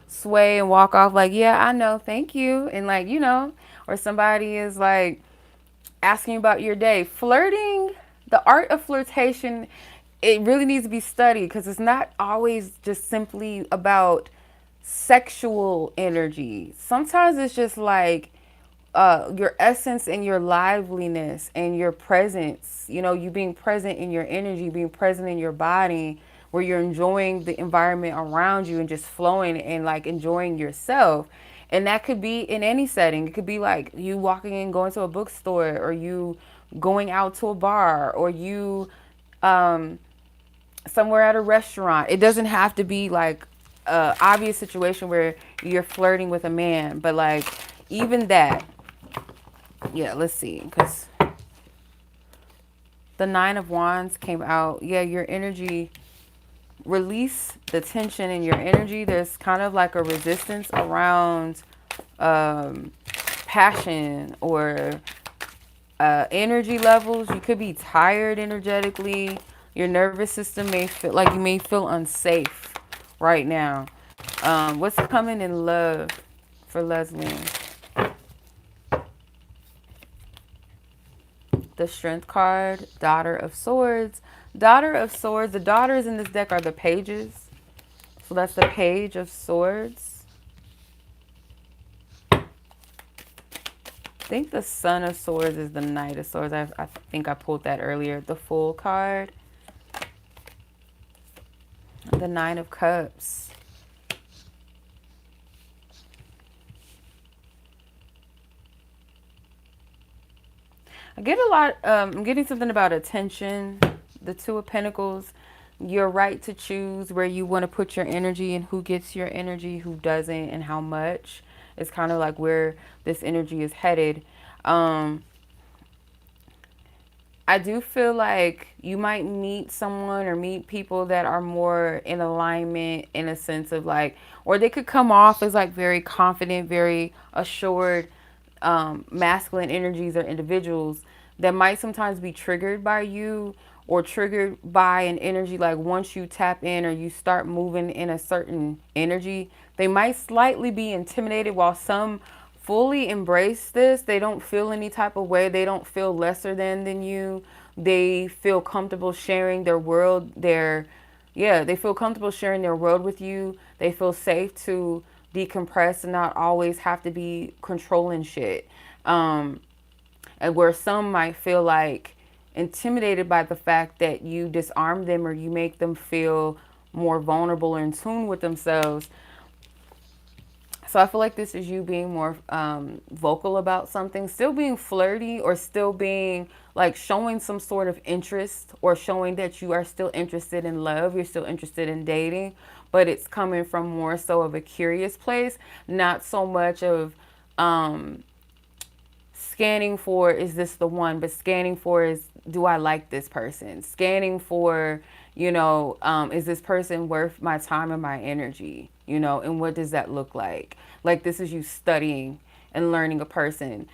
sway and walk off like, yeah, I know, thank you. And like, or somebody is like asking about your day. Flirting, the art of flirtation, it really needs to be studied because it's not always just simply about sexual energy. Sometimes it's just like your essence and your liveliness and your presence, you being present in your energy, being present in your body, where you're enjoying the environment around you and just flowing and like enjoying yourself. And that could be in any setting. It could be like you walking in, going to a bookstore, or you going out to a bar, or you somewhere at a restaurant. It doesn't have to be like a obvious situation where you're flirting with a man, but like even that. Yeah, let's see, because the Nine of Wands came out. Yeah, your energy, release the tension in your energy. There's kind of like a resistance around passion or energy levels. You could be tired energetically. Your nervous system may feel like you may feel unsafe right now. What's coming in love for Leslie? The Strength card, Daughter of Swords. Daughter of Swords, the daughters in this deck are the pages. So that's the Page of Swords. I think the Son of Swords is the Knight of Swords. I think I pulled that earlier. The Fool card. The Nine of Cups. I get a lot, I'm getting something about attention. The Two of Pentacles, your right to choose where you want to put your energy and who gets your energy, who doesn't, and how much. It's kind of like where this energy is headed. I do feel like you might meet someone or meet people that are more in alignment in a sense of like, or they could come off as like very confident, very assured, masculine energies or individuals that might sometimes be triggered by you or triggered by an energy. Like once you tap in or you start moving in a certain energy, they might slightly be intimidated, while some fully embrace this. They don't feel any type of way. They don't feel lesser than you. They feel comfortable sharing their world, they feel comfortable sharing their world with you. They feel safe to decompress and not always have to be controlling shit. And where some might feel like intimidated by the fact that you disarm them or you make them feel more vulnerable or in tune with themselves. So I feel like this is you being more vocal about something, still being flirty or still being like showing some sort of interest or showing that you are still interested in love, you're still interested in dating, but it's coming from more so of a curious place, not so much of scanning for, is this the one, but scanning for, is, do I like this person? Scanning for, is this person worth my time and my energy? And what does that look like? Like this is you studying and learning a person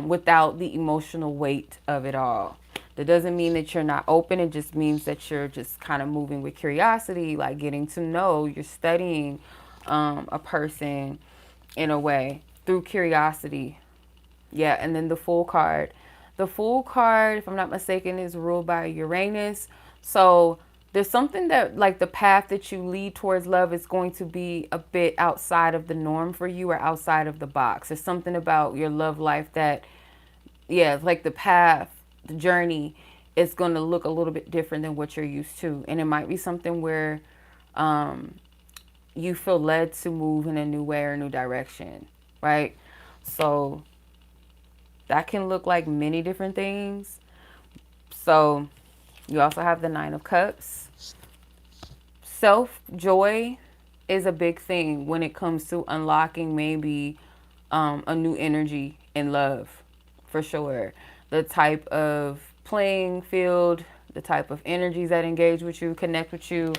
without the emotional weight of it all. That doesn't mean that you're not open. It just means that you're just kind of moving with curiosity, like getting to know, you're studying a person in a way through curiosity. Yeah, and then the Fool card. The Fool card, if I'm not mistaken, is ruled by Uranus. So there's something that like the path that you lead towards love is going to be a bit outside of the norm for you or outside of the box. There's something about your love life that, yeah, like the path, the journey is going to look a little bit different than what you're used to. And it might be something where you feel led to move in a new way or a new direction, right? So that can look like many different things. So you also have the Nine of Cups. Self joy is a big thing when it comes to unlocking maybe a new energy in love, for sure. The type of playing field, the type of energies that engage with you, connect with you,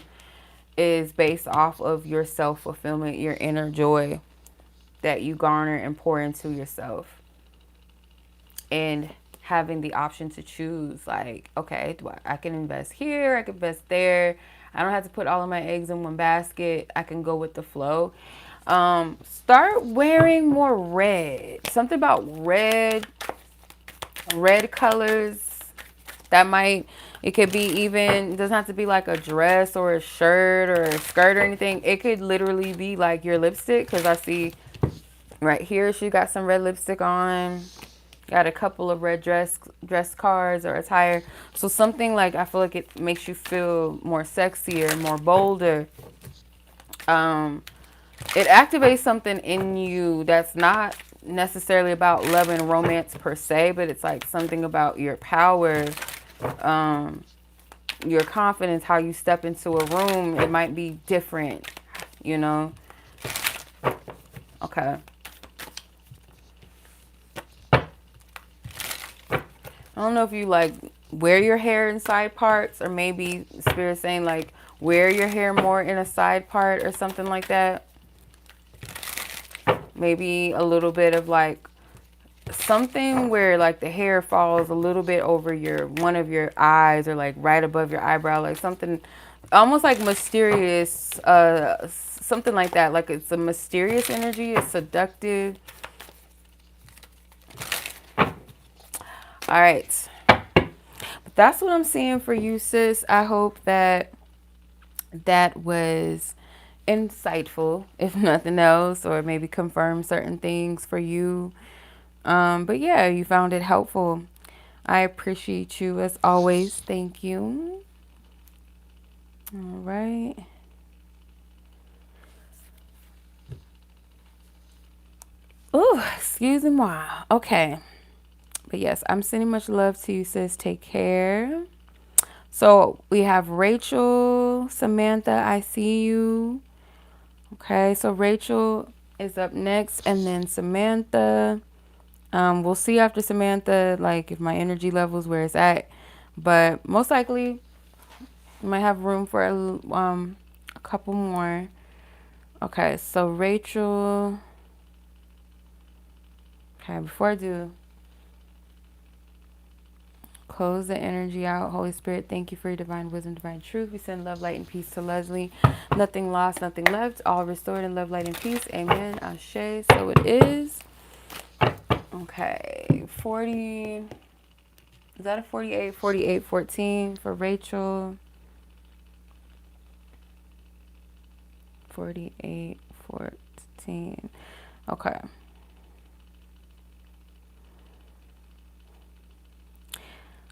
is based off of your self fulfillment, your inner joy that you garner and pour into yourself. And having the option to choose, like, okay, I can invest here, I can invest there. I don't have to put all of my eggs in one basket. I can go with the flow. Start wearing more red. Something about red colors. That might, it could be even, it doesn't have to be like a dress or a shirt or a skirt or anything. It could literally be like your lipstick, because I see right here she got some red lipstick on. Got a couple of red dress cards or attire. So something like, I feel like it makes you feel more sexier, more bolder. It activates something in you that's not necessarily about love and romance per se, but it's like something about your power, your confidence, how you step into a room. It might be different, you know? Okay. I don't know if you like wear your hair in side parts, or maybe Spirit saying like wear your hair more in a side part or something like that. Maybe a little bit of like something where like the hair falls a little bit over one of your eyes, or like right above your eyebrow, like something almost like mysterious, something like that. Like it's a mysterious energy, it's seductive. All right. But that's what I'm seeing for you, sis. I hope that was insightful, if nothing else, or maybe confirm certain things for you. But yeah, you found it helpful. I appreciate you as always. Thank you. All right. Ooh, excuse me. Okay. But yes, I'm sending much love to you, sis. Take care. So we have Rachael, Samantha, I see you. Okay, so Rachael is up next, and then Samantha. We'll see after Samantha, like if my energy level's where it's at. But most likely, we might have room for a couple more. Okay, so Rachael. Okay, before I do, close the energy out. Holy Spirit, thank you for your divine wisdom, divine truth. We send love, light, and peace to Leslie. Nothing lost, nothing left. All restored in love, light, and peace. Amen. Ashe. So it is. Okay. 40. Is that a 48? 48, 14 for Rachael. 48, 14. Okay.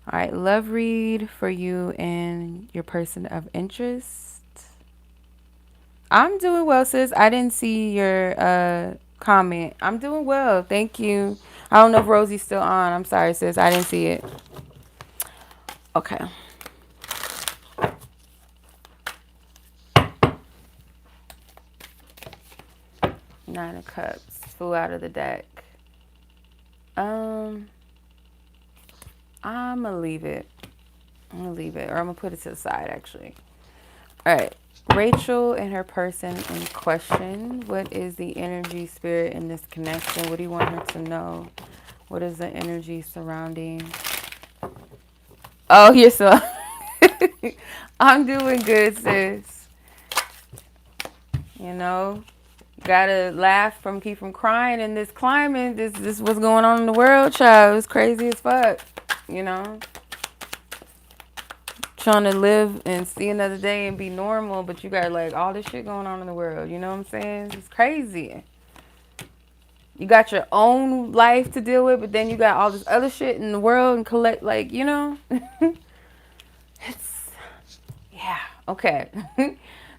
All right, love read for you and your person of interest. I'm doing well, sis. I didn't see your comment. I'm doing well. Thank you. I don't know if Rosie's still on. I'm sorry, sis. I didn't see it. Okay. Nine of Cups. Flew out of the deck. I'm going to leave it. I'm going to leave it. Or I'm going to put it to the side, actually. All right. Rachael and her person in question. What is the energy, spirit in this connection? What do you want her to know? What is the energy surrounding? Oh, you're so... I'm doing good, sis. You know, gotta laugh from keep from crying in this climate. This what's going on in the world, child. It's crazy as fuck. You know, trying to live and see another day and be normal, but you got like all this shit going on in the world. You know what I'm saying? It's crazy. You got your own life to deal with, but then you got all this other shit in the world and collect, like, you know. It's, yeah, okay.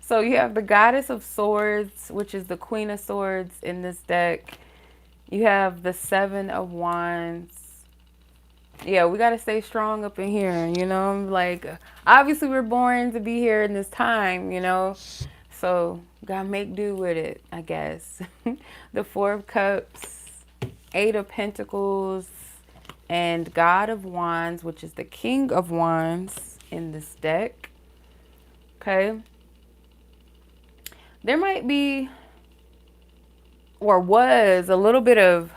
So you have the Goddess of Swords, which is the Queen of Swords in this deck. You have the Seven of Wands. Yeah, we got to stay strong up in here, you know? Like, obviously, we're born to be here in this time, you know? So, got to make do with it, I guess. The Four of Cups, Eight of Pentacles, and God of Wands, which is the King of Wands in this deck. Okay. There might be, or was, a little bit of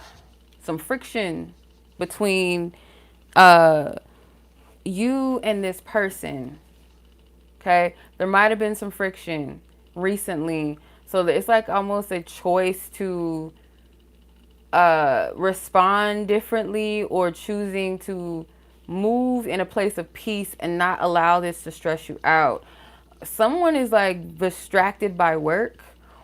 some friction between you and this person. Okay. There might have been some friction recently. So it's like almost a choice to respond differently, or choosing to move in a place of peace and not allow this to stress you out. Someone is like distracted by work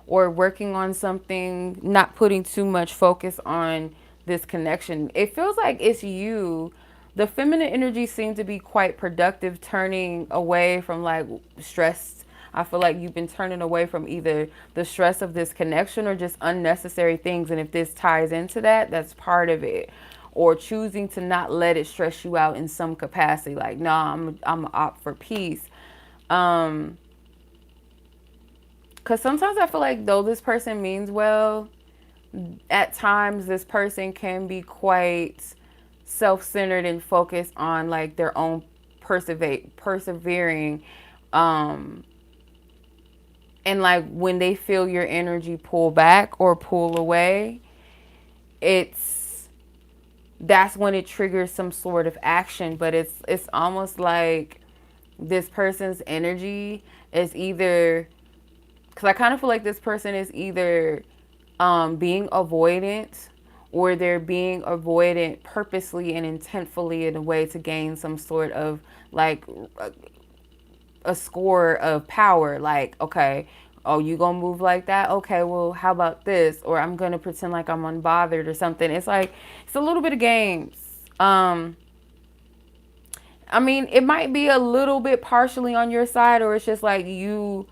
or working on something, not putting too much focus on this connection. It feels like it's you. The feminine energy seems to be quite productive, turning away from like stress. I feel like you've been turning away from either the stress of this connection or just unnecessary things. And if this ties into that, that's part of it. Or choosing to not let it stress you out in some capacity. Like, nah, I'm opt for peace. Because sometimes I feel like though this person means well, at times this person can be quite self-centered and focused on like their own persevering. And like when they feel your energy pull back or pull away, that's when it triggers some sort of action. But it's almost like this person's energy is either, because I kind of feel like this person is either being avoidant, or they're being avoidant purposely and intentfully in a way to gain some sort of like a score of power. Like, okay, oh, you gonna move like that? Okay, well, how about this? Or I'm gonna pretend like I'm unbothered or something. It's like, it's a little bit of games. I mean, it might be a little bit partially on your side, or it's just like you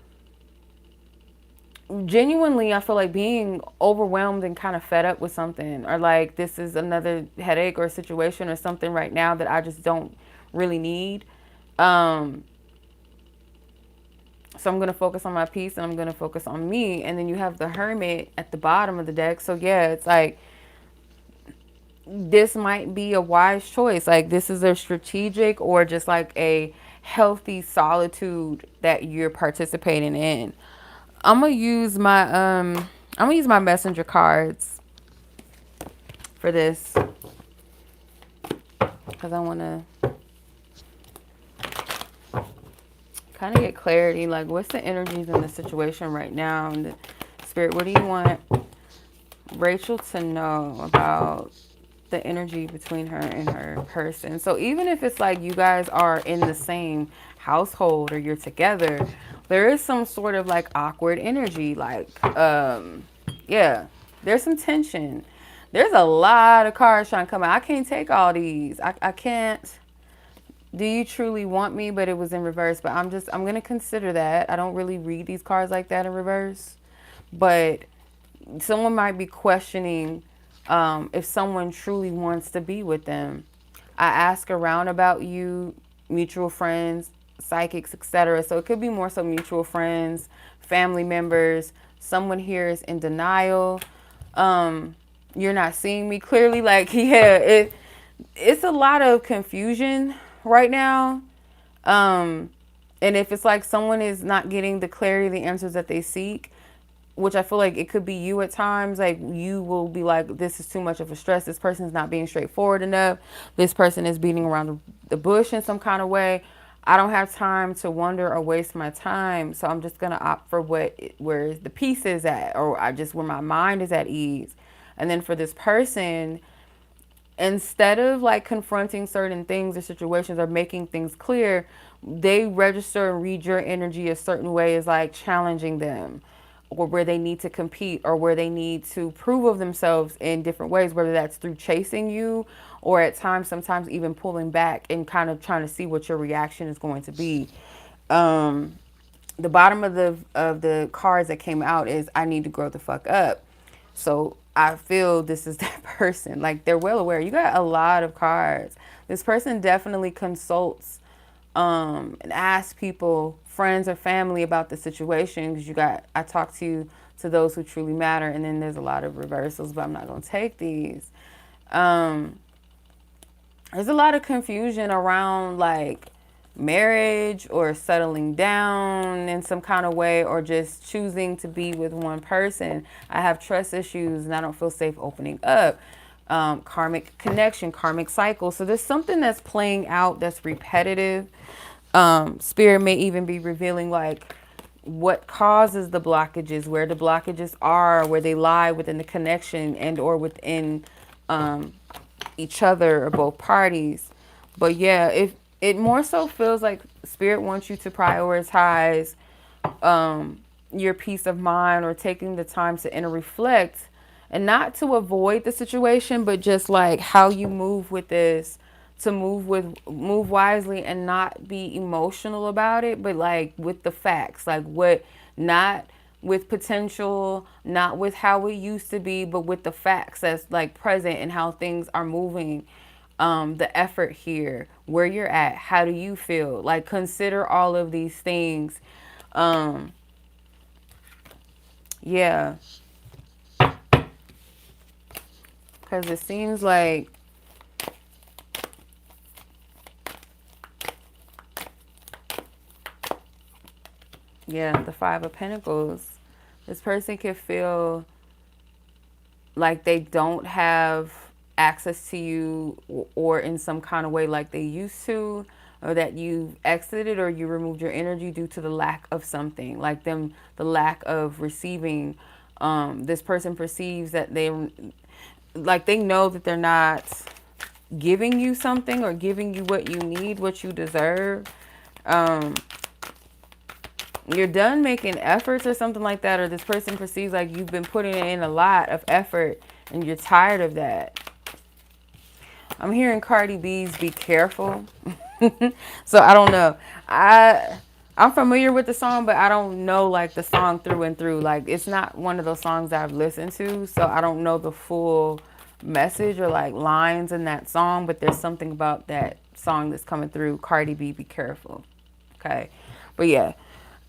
genuinely, I feel like being overwhelmed and kind of fed up with something, or like this is another headache or situation or something right now that I just don't really need. So I'm going to focus on my peace and I'm going to focus on me. And then you have the Hermit at the bottom of the deck. So yeah, it's like this might be a wise choice. Like this is a strategic or just like a healthy solitude that you're participating in. I'm going to use my messenger cards for this because I want to kind of get clarity, like what's the energies in the situation right now, and the spirit, what do you want Rachael to know about the energy between her and her person? So even if it's like you guys are in the same household or you're together, there is some sort of like awkward energy, like yeah, there's some tension. There's a lot of cards trying to come out. I can't take all these. I can't. Do you truly want me? But it was in reverse. But I'm going to consider that. I don't really read these cards like that in reverse. But someone might be questioning if someone truly wants to be with them. I ask around about you, mutual friends, psychics, etc. So it could be more so mutual friends, family members. Someone here is in denial. You're not seeing me clearly. Like, yeah, it's a lot of confusion right now. And if it's like someone is not getting the clarity, the answers that they seek, which I feel like it could be you at times, like you will be like, this is too much of a stress. This person is not being straightforward enough. This person is beating around the bush in some kind of way. I don't have time to wonder or waste my time. So I'm just going to opt for where the peace is at, or where my mind is at ease. And then for this person, instead of like confronting certain things or situations or making things clear, they register and read your energy a certain way as like challenging them, or where they need to compete, or where they need to prove of themselves in different ways, whether that's through chasing you, or at times, sometimes even pulling back and kind of trying to see what your reaction is going to be. the bottom of the cards that came out is I need to grow the fuck up. So I feel this is that person. Like, they're well aware. You got a lot of cards. This person definitely consults and asks people, friends or family, about the situation, because you got, I talk to those who truly matter, and then there's a lot of reversals, but I'm not going to take these. There's a lot of confusion around like marriage or settling down in some kind of way, or just choosing to be with one person. I have trust issues and I don't feel safe opening up. Karmic connection, karmic cycle. So there's something that's playing out that's repetitive. Spirit may even be revealing like what causes the blockages, where the blockages are, where they lie within the connection and or within each other or both parties. But yeah, if it more so feels like Spirit wants you to prioritize your peace of mind, or taking the time to inner reflect, and not to avoid the situation, but just like how you move with this, to move wisely and not be emotional about it, but like with the facts, like what, not with potential, not with how it used to be, but with the facts that's like present and how things are moving. The effort here, where you're at, how do you feel? Like, consider all of these things. Yeah, because it seems like, yeah, the Five of Pentacles. This person could feel like they don't have access to you, or in some kind of way like they used to, or that you've exited or you removed your energy due to the lack of something, like them, the lack of receiving. This person perceives that they know that they're not giving you something, or giving you what you need, what you deserve. You're done making efforts or something like that, or this person perceives like you've been putting in a lot of effort and you're tired of that. I'm hearing Cardi B's Be Careful. So I don't know. I'm familiar with the song, but I don't know like the song through and through. Like, it's not one of those songs that I've listened to, so I don't know the full message or like lines in that song, but there's something about that song that's coming through. Cardi B, Be Careful. Okay. But yeah.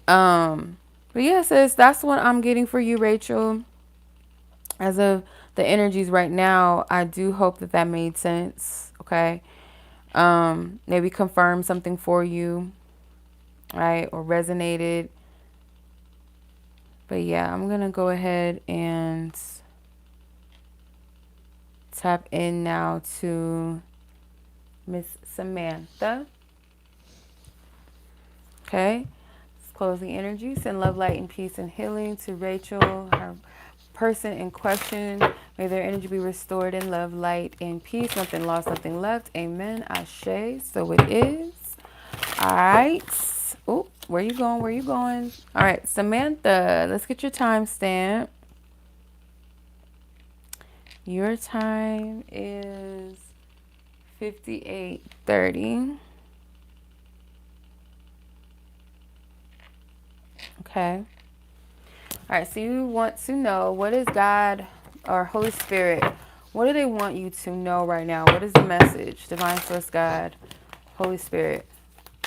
But yeah, sis, that's what I'm getting for you, Rachel. As of the energies right now, I do hope that that made sense. Okay. Maybe confirm something for you, right? Or resonated. But yeah, I'm going to go ahead and tap in now to Miss Samantha. Okay. Let's close the energy. Send love, light, and peace and healing to Rachel, her person in question. May their energy be restored in love, light, and peace. Nothing lost, nothing left. Amen. Ashe. So it is. All right. Oh, where you going? Where you going? All right, Samantha, let's get your timestamp. Your time is 58:30. Okay. All right, so you want to know, what is God or Holy Spirit? What do they want you to know right now? What is the message? Divine Source, God, Holy Spirit.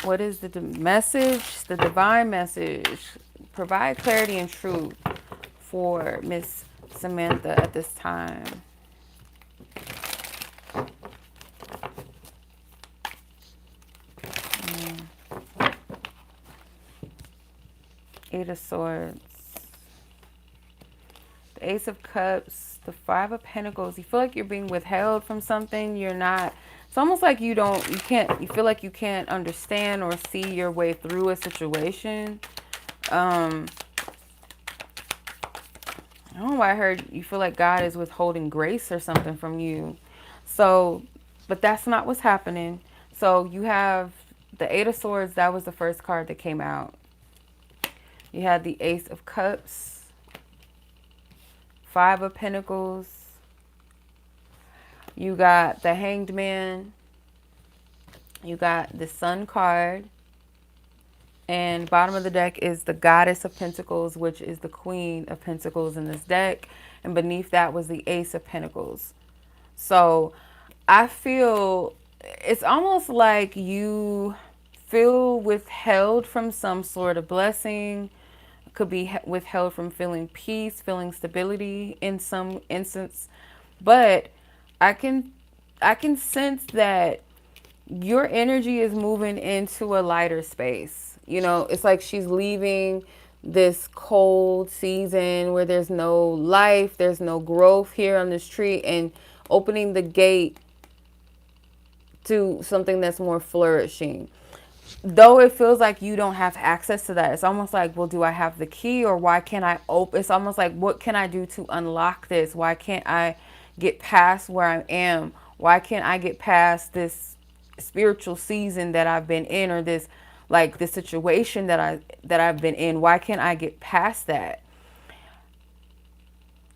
What is the message, the divine message? Provide clarity and truth for Miss Samantha at this time. Eight of Swords. The Ace of Cups. The Five of Pentacles. You feel like you're being withheld from something. You're not. It's almost like you feel like you can't understand or see your way through a situation. I don't know why I heard you feel like God is withholding grace or something from you. So, but that's not what's happening. So you have the Eight of Swords. That was the first card that came out. You had the Ace of Cups, Five of Pentacles. You got the Hanged Man. You got the Sun card. And bottom of the deck is the Goddess of Pentacles, which is the Queen of Pentacles in this deck. And beneath that was the Ace of Pentacles. So I feel it's almost like you feel withheld from some sort of blessing. Could be withheld from feeling peace, feeling stability in some instance. But I can I can sense that your energy is moving into a lighter space. You know, it's like she's leaving this cold season where there's no life, there's no growth here on this tree, and opening the gate to something that's more flourishing. Though it feels like you don't have access to that, it's almost like, well, do I have the key, or why can't I open? It's almost like, what can I do to unlock this? Why can't I get past where I am? Why can't I get past this spiritual season that I've been in, or this like this situation that I've been in? Why can't I get past that?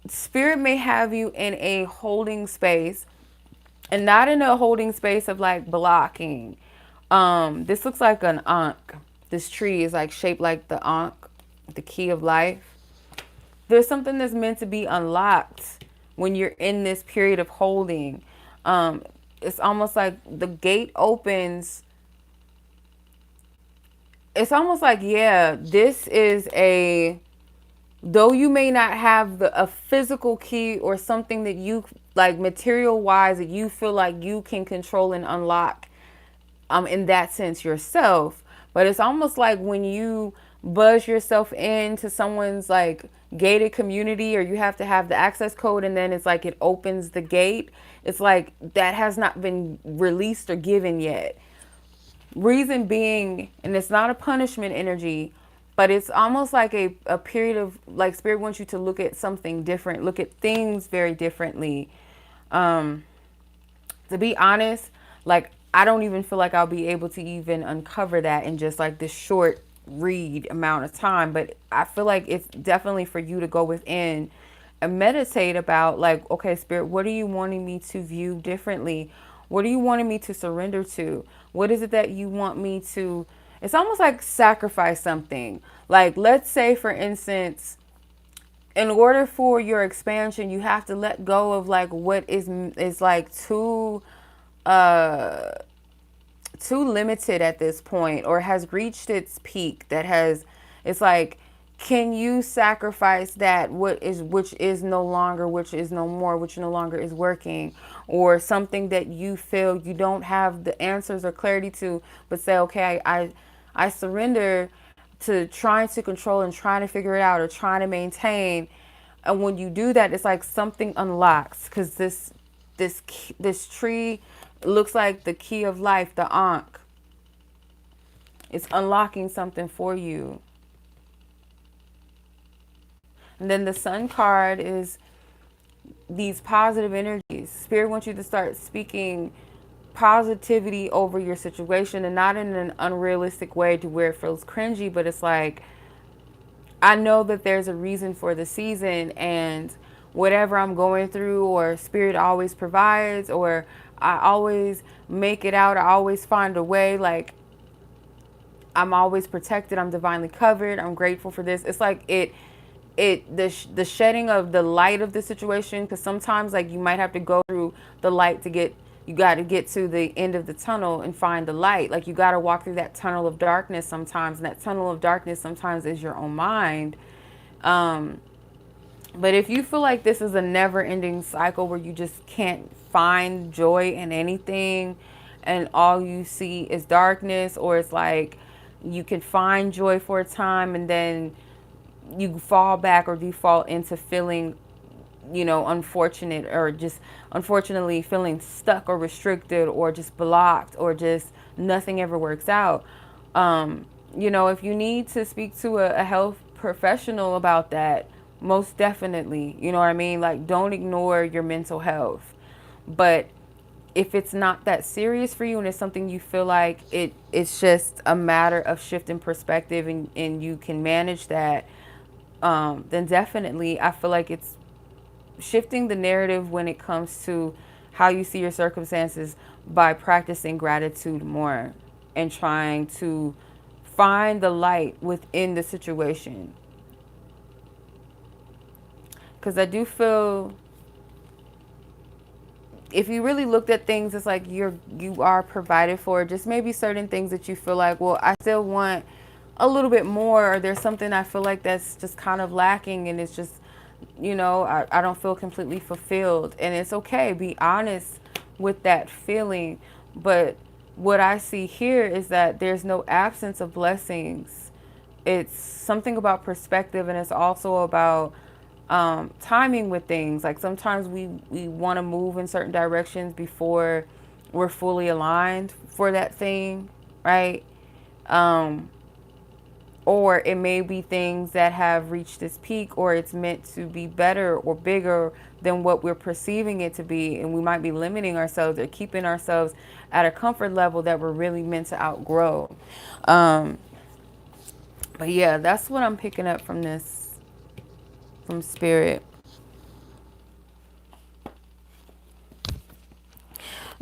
Spirit may have you in a holding space, and not in a holding space of like blocking. This looks like an ankh. This tree is like shaped like the ankh, the key of life. There's something that's meant to be unlocked when you're in this period of holding. It's almost like the gate opens. It's almost like, yeah, this is a, though you may not have a physical key or something that you like material wise that you feel like you can control and unlock in that sense yourself, but it's almost like when you buzz yourself into someone's like gated community, or you have to have the access code, and then it's like it opens the gate. It's like that has not been released or given yet. Reason being, and it's not a punishment energy, but it's almost like a period of like spirit wants you to look at something different, look at things very differently. To be honest, like I don't even feel like I'll be able to even uncover that in just like this short read amount of time. But I feel like it's definitely for you to go within and meditate about like, okay, Spirit, what are you wanting me to view differently? What are you wanting me to surrender to? What is it that you want me to, it's almost like sacrifice something. Like, let's say, for instance, in order for your expansion, you have to let go of like what is like uh too limited at this point, or has reached its peak, that has, it's like, can you sacrifice that which is no longer, which is no more, which no longer is working, or something that you feel you don't have the answers or clarity to, but say, okay, I surrender to trying to control and trying to figure it out or trying to maintain. And when you do that, it's like something unlocks, because this tree looks like the key of life, the ankh. It's unlocking something for you. And then the sun card is these positive energies. Spirit wants you to start speaking positivity over your situation, and not in an unrealistic way to where it feels cringy, but it's like, I know that there's a reason for the season, and whatever I'm going through, or Spirit always provides, or I always make it out, I always find a way, like I'm always protected, I'm divinely covered, I'm grateful for this. It's like the shedding of the light of the situation, because sometimes like you might have to go through the light to get, you got to get to the end of the tunnel and find the light. Like you got to walk through that tunnel of darkness sometimes, and that tunnel of darkness sometimes is your own mind. But if you feel like this is a never-ending cycle where you just can't find joy in anything, and all you see is darkness, or it's like you can find joy for a time and then you fall back or default into feeling, unfortunate, or just unfortunately feeling stuck or restricted or just blocked, or just nothing ever works out. If you need to speak to a health professional about that, most definitely, you know what I mean? Like, don't ignore your mental health. But if it's not that serious for you, and it's something you feel like it's just a matter of shifting perspective, and you can manage that, then definitely I feel like it's shifting the narrative when it comes to how you see your circumstances by practicing gratitude more and trying to find the light within the situation. Because I do feel if you really looked at things, it's like you are provided for. Just maybe certain things that you feel like, well, I still want a little bit more, or there's something I feel like that's just kind of lacking, and it's just, I don't feel completely fulfilled. And it's okay, be honest with that feeling. But what I see here is that there's no absence of blessings. It's something about perspective, and it's also about timing with things. Like sometimes we want to move in certain directions before we're fully aligned for that thing, right? Um, or it may be things that have reached its peak, or it's meant to be better or bigger than what we're perceiving it to be, and we might be limiting ourselves or keeping ourselves at a comfort level that we're really meant to outgrow. Um, but yeah, that's what I'm picking up from this, from spirit.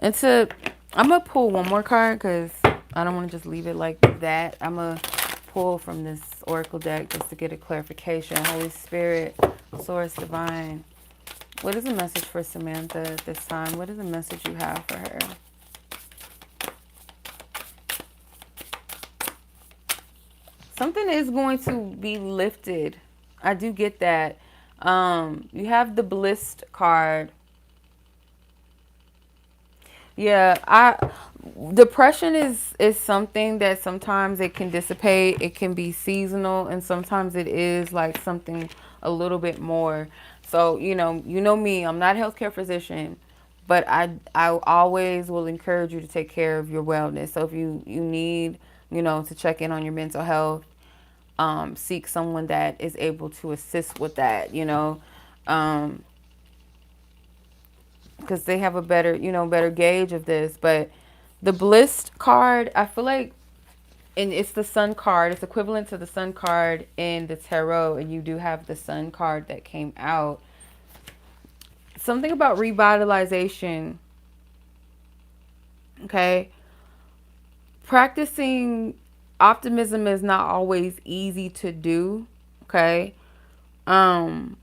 And to, I'm gonna pull one more card because I don't want to just leave it like that. I'm gonna pull from this oracle deck just to get a clarification. Holy Spirit, Source Divine, what is the message for Samantha at this time? What is the message you have for her? Something is going to be lifted. I do get that. You have the Blissed card. Yeah, I depression is something that sometimes it can dissipate, it can be seasonal, and sometimes it is like something a little bit more. So, you know me, I'm not a healthcare physician, but I always will encourage you to take care of your wellness. So if you need, to check in on your mental health, seek someone that is able to assist with that, Um, because they have a better, better gauge of this. But the Blissed card, I feel like, and it's the Sun card. It's equivalent to the Sun card in the tarot, and you do have the Sun card that came out. Something about revitalization. Okay, practicing optimism is not always easy to do. Okay, um,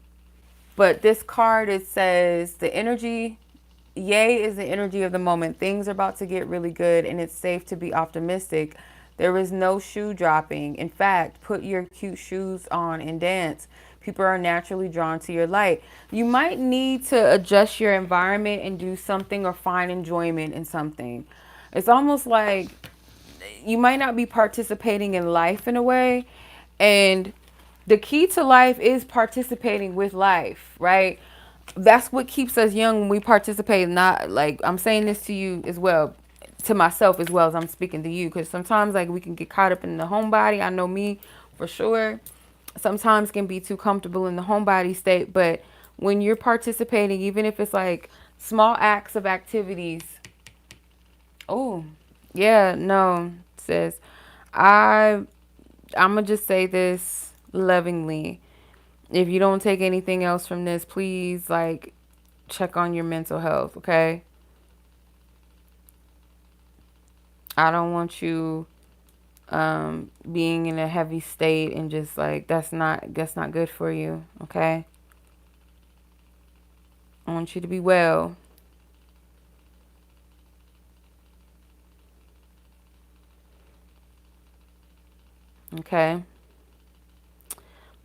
but this card, it says the energy. Yay is the energy of the moment. Things are about to get really good, and it's safe to be optimistic. There is no shoe dropping. In fact, put your cute shoes on and dance. People are naturally drawn to your light. You might need to adjust your environment and do something, or find enjoyment in something. It's almost like you might not be participating in life in a way. And the key to life is participating with life, right? That's what keeps us young, when we participate. Not like, I'm saying this to you as well, to myself as well as I'm speaking to you, because sometimes like we can get caught up in the homebody. I know me for sure. Sometimes can be too comfortable in the homebody state, but when you're participating, even if it's like small acts of activities. Oh, yeah, no, sis. I I'm gonna just say this lovingly. If you don't take anything else from this, please like check on your mental health, okay? I don't want you being in a heavy state, and just like that's not good for you, okay? I want you to be well. Okay?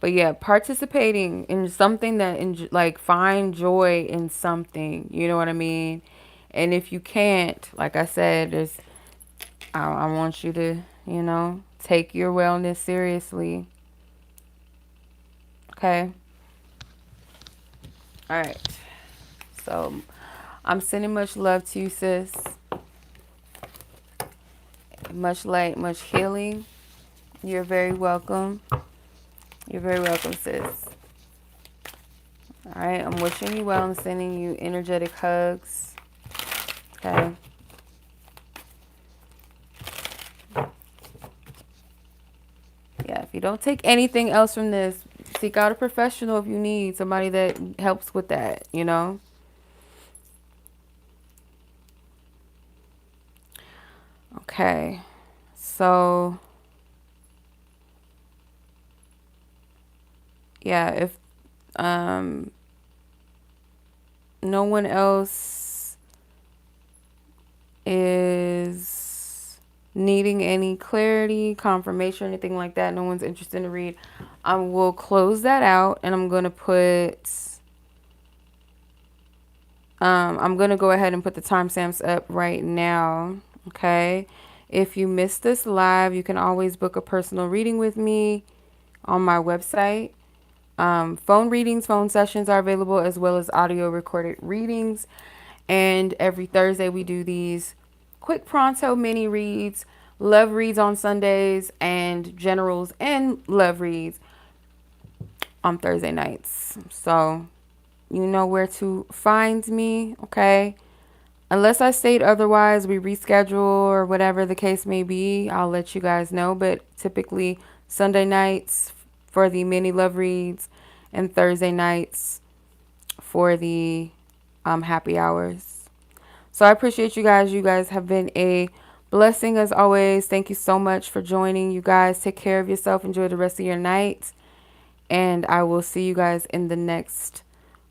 But yeah, participating in something that like find joy in something, you know what I mean? And if you can't, like I said, I want you to, take your wellness seriously. Okay? All right. So I'm sending much love to you, sis. Much light, much healing. You're very welcome. You're very welcome, sis. All right. I'm wishing you well. I'm sending you energetic hugs. Okay. Yeah. If you don't take anything else from this, seek out a professional if you need somebody that helps with that. Okay. So Yeah, if um no one else is needing any clarity, confirmation, anything like that, no one's interested to read, I will close that out, and I'm gonna I'm gonna go ahead and put the timestamps up right now. Okay. If you missed this live, you can always book a personal reading with me on my website. Phone readings, phone sessions are available, as well as audio recorded readings. And every Thursday, we do these quick pronto mini reads, love reads on Sundays, and generals and love reads on Thursday nights. So you know where to find me, okay? Unless I state otherwise, we reschedule or whatever the case may be, I'll let you guys know. But typically, Sunday nights for the mini love reads, and Thursday nights for the happy hours. So I appreciate you guys. You guys have been a blessing as always. Thank you so much for joining. You guys take care of yourself. Enjoy the rest of your night. And I will see you guys in the next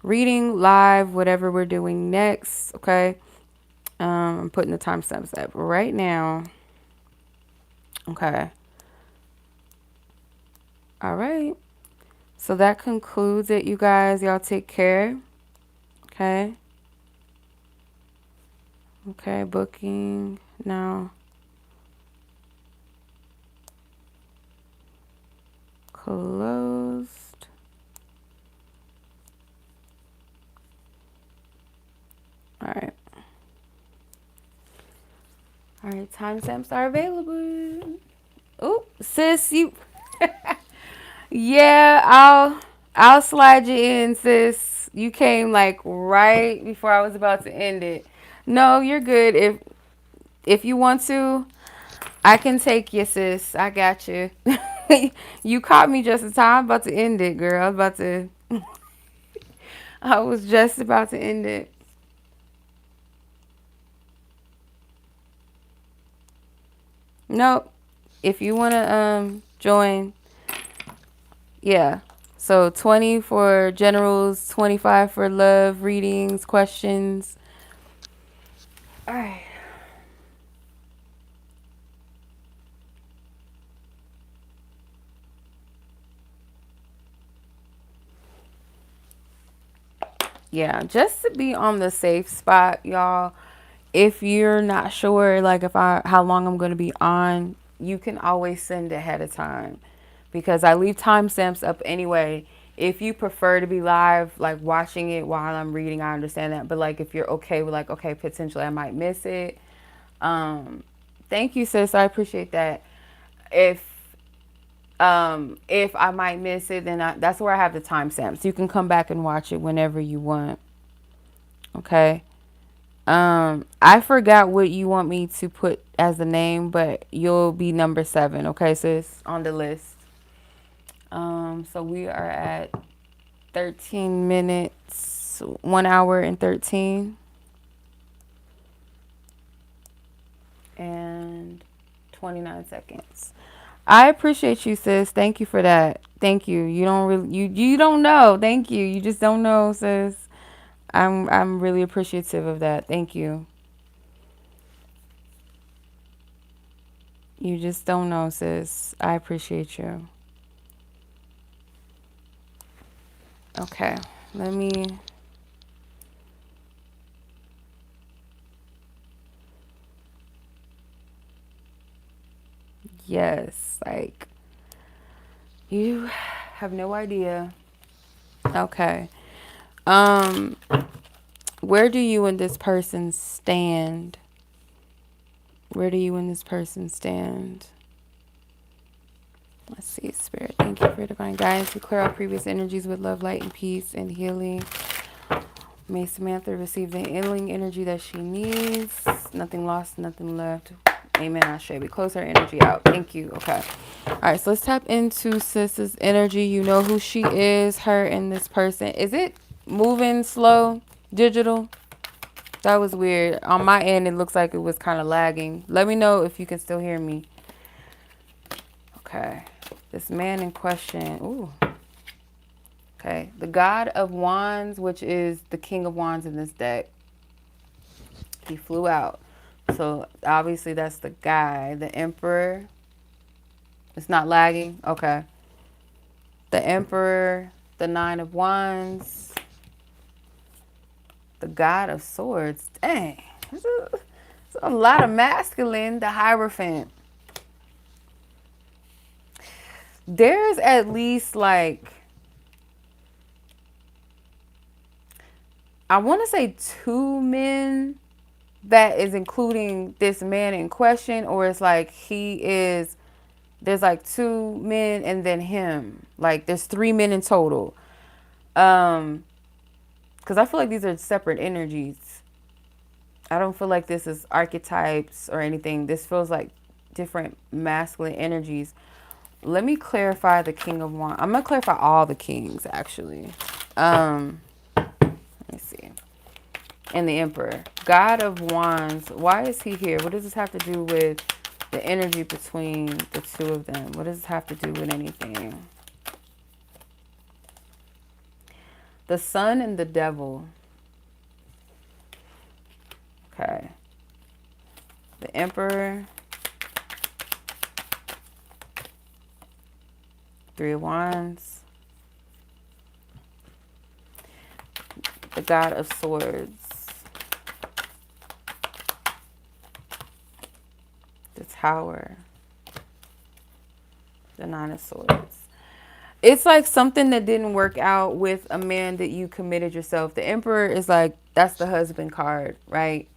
reading, live, whatever we're doing next. Okay. I'm putting the timestamps up right now. Okay. All right. So that concludes it, you guys. Y'all take care. Okay. Okay. Booking now. Closed. All right. All right. Timestamps are available. Oh, sis, you. Yeah, I'll slide you in, sis. You came like right before I was about to end it. No, you're good. If you want to, I can take you, sis. I got you. You caught me just in time. I'm about to end it, girl. I was just about to end it. Nope. If you wanna join, yeah. So 20 for generals, 25 for love readings, questions. All right. Yeah, just to be on the safe spot, y'all. If you're not sure, like how long I'm going to be on, you can always send ahead of time, because I leave timestamps up anyway. If you prefer to be live, like watching it while I'm reading, I understand that. But like, if you're okay with like, okay, potentially I might miss it. Thank you, sis. I appreciate that. If if I might miss it, then that's where I have the timestamps. You can come back and watch it whenever you want. Okay. I forgot what you want me to put as the name, but you'll be number 7, okay, sis, on the list. So we are at 13 minutes, 1 hour and 13 and 29 seconds. I appreciate you, sis. Thank you for that. Thank you. You don't really you don't know. Thank you. You just don't know, sis. I'm really appreciative of that. Thank you. You just don't know, sis. I appreciate you. Okay. Let me Yes, like you have no idea. Okay. Um where do you and this person stand? Where do you and this person stand? Let's see, Spirit. Thank you for divine guidance. We clear out previous energies with love, light, and peace and healing. May Samantha receive the healing energy that she needs. Nothing lost, nothing left. Amen. I should. We close her energy out. Thank you. Okay. All right. So let's tap into Sis's energy. You know who she is, her and this person. Is it moving slow, digital? That was weird. On my end, it looks like it was kind of lagging. Let me know if you can still hear me. Okay. This man in question. Ooh. Okay. The God of Wands, which is the King of Wands in this deck. He flew out. So obviously that's the guy. The Emperor. It's not lagging. Okay. The Emperor. The Nine of Wands. The God of Swords. Dang. This is a lot of masculine. The Hierophant. There's at least like, I want to say 2 men that is including this man in question, or it's like there's like 2 men and then him. Like there's 3 men in total. Because I feel like these are separate energies. I don't feel like this is archetypes or anything. This feels like different masculine energies. Let me clarify the King of Wands. I'm going to clarify all the kings, actually. Let me see. And the Emperor. God of Wands. Why is he here? What does this have to do with the energy between the 2 of them? What does this have to do with anything? The Sun and the Devil. Okay. The Emperor. 3 of Wands. The God of Swords. The Tower. The Nine of Swords. It's like something that didn't work out with a man that you committed yourself. The Emperor is like, that's the husband card, right?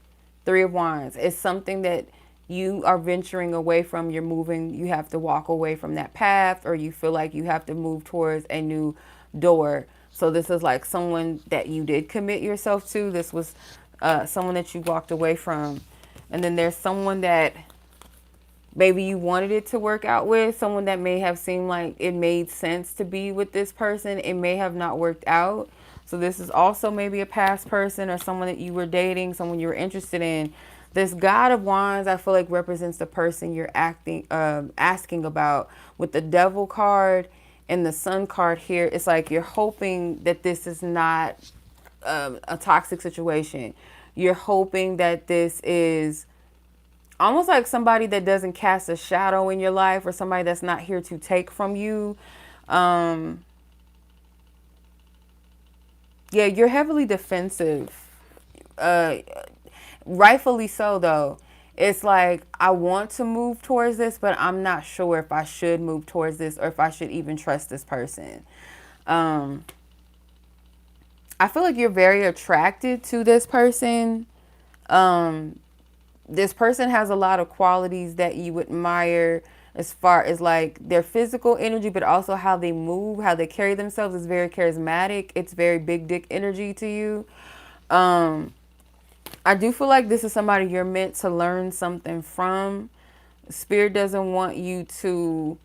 3 of Wands. It's something that you are venturing away from. You're moving. You have to walk away from that path, or you feel like you have to move towards a new door. So this is like someone that you did commit yourself to. This was someone that you walked away from. And then there's someone that maybe you wanted it to work out with, someone that may have seemed like it made sense to be with this person. It may have not worked out. So this is also maybe a past person or someone that you were dating, someone you were interested in. This God of Wands, I feel like represents the person you're asking about. With the Devil card and the Sun card here, it's like you're hoping that this is not a toxic situation. You're hoping that this is almost like somebody that doesn't cast a shadow in your life, or somebody that's not here to take from you. Yeah, you're heavily defensive. Rightfully so, though. It's like, I want to move towards this, but I'm not sure if I should move towards this or if I should even trust this person. I feel like you're very attracted to this person. This person has a lot of qualities that you admire, as far as like their physical energy, but also how they move, how they carry themselves is very charismatic. It's very big dick energy to you. I do feel like this is somebody you're meant to learn something from. Spirit doesn't want you to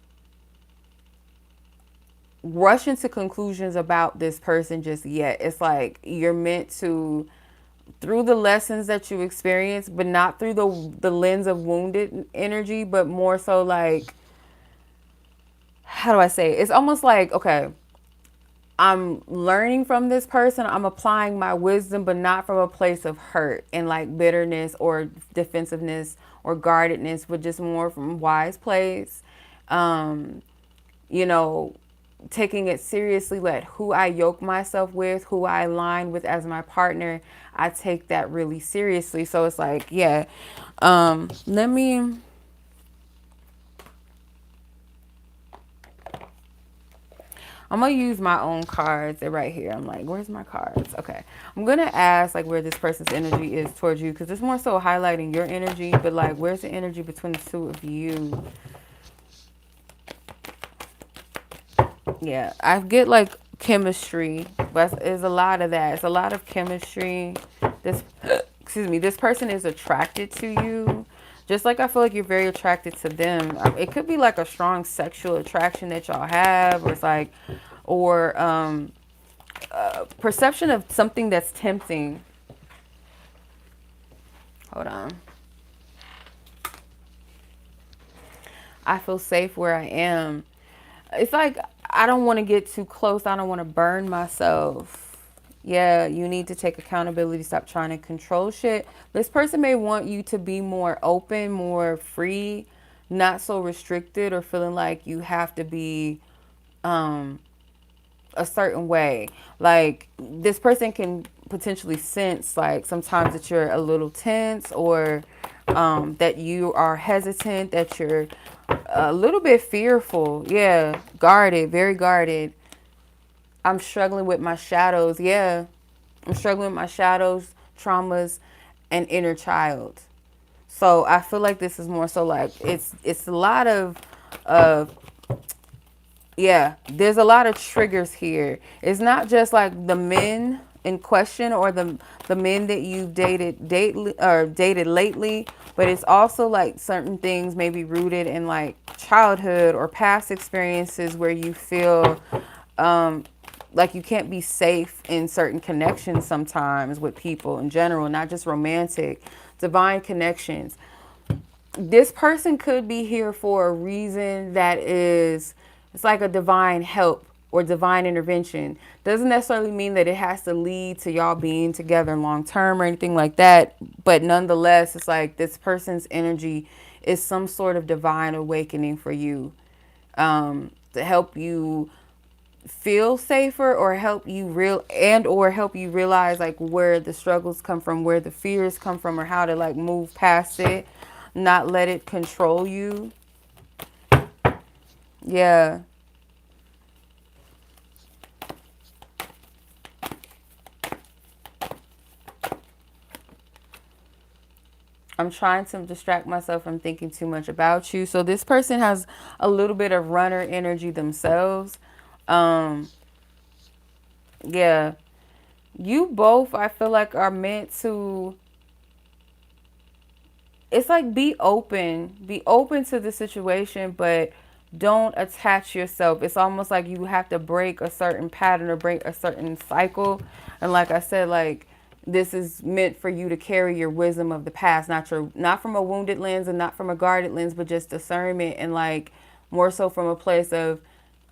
rush into conclusions about this person just yet. It's like you're meant to, through the lessons that you experience, but not through the lens of wounded energy, but more so like, how do I say it? It's almost like, okay, I'm learning from this person. I'm applying my wisdom, but not from a place of hurt and like bitterness or defensiveness or guardedness, but just more from wise place. You know, taking it seriously, like who I yoke myself with, who I align with as my partner, I take that really seriously. So it's like, yeah, let me, I'm going to use my own cards. They're right here. I'm like, where's my cards? Okay. I'm going to ask like where this person's energy is towards you, because it's more so highlighting your energy, but like, where's the energy between the 2 of you? Yeah, I get like chemistry, but there's a lot of that. It's a lot of chemistry. This, excuse me, this person is attracted to you. Just like I feel like you're very attracted to them. It could be like a strong sexual attraction that y'all have, or it's like, or perception of something that's tempting. Hold on. I feel safe where I am. It's like, I don't want to get too close. I don't want to burn myself. Yeah, you need to take accountability. Stop trying to control shit. This person may want you to be more open, more free, not so restricted or feeling like you have to be um a certain way. Like this person can potentially sense like sometimes that you're a little tense or that you are hesitant, that you're a little bit fearful. Yeah, guarded, very guarded. I'm struggling with my shadows. Yeah, I'm struggling with my shadows, traumas, and inner child. So I feel like this is more so like it's a lot of uh yeah, there's a lot of triggers here. It's not just like the men in question or the men that you've dated lately, but it's also like certain things maybe rooted in like childhood or past experiences where you feel um like you can't be safe in certain connections sometimes with people in general, not just romantic, divine connections. This person could be here for a reason that is, it's like a divine help or divine intervention. Doesn't necessarily mean that it has to lead to y'all being together long term or anything like that, but nonetheless it's like this person's energy is some sort of divine awakening for you, to help you feel safer or help you help you realize like where the struggles come from, where the fears come from, or how to like move past it, not let it control you. Yeah. I'm trying to distract myself from thinking too much about you. So this person has a little bit of runner energy themselves. Um yeah. You both I feel like are meant to, it's like be open to the situation, but don't attach yourself. It's almost like you have to break a certain pattern or break a certain cycle. And like I said, like this is meant for you to carry your wisdom of the past, not from a wounded lens and not from a guarded lens, but just discernment and like more so from a place of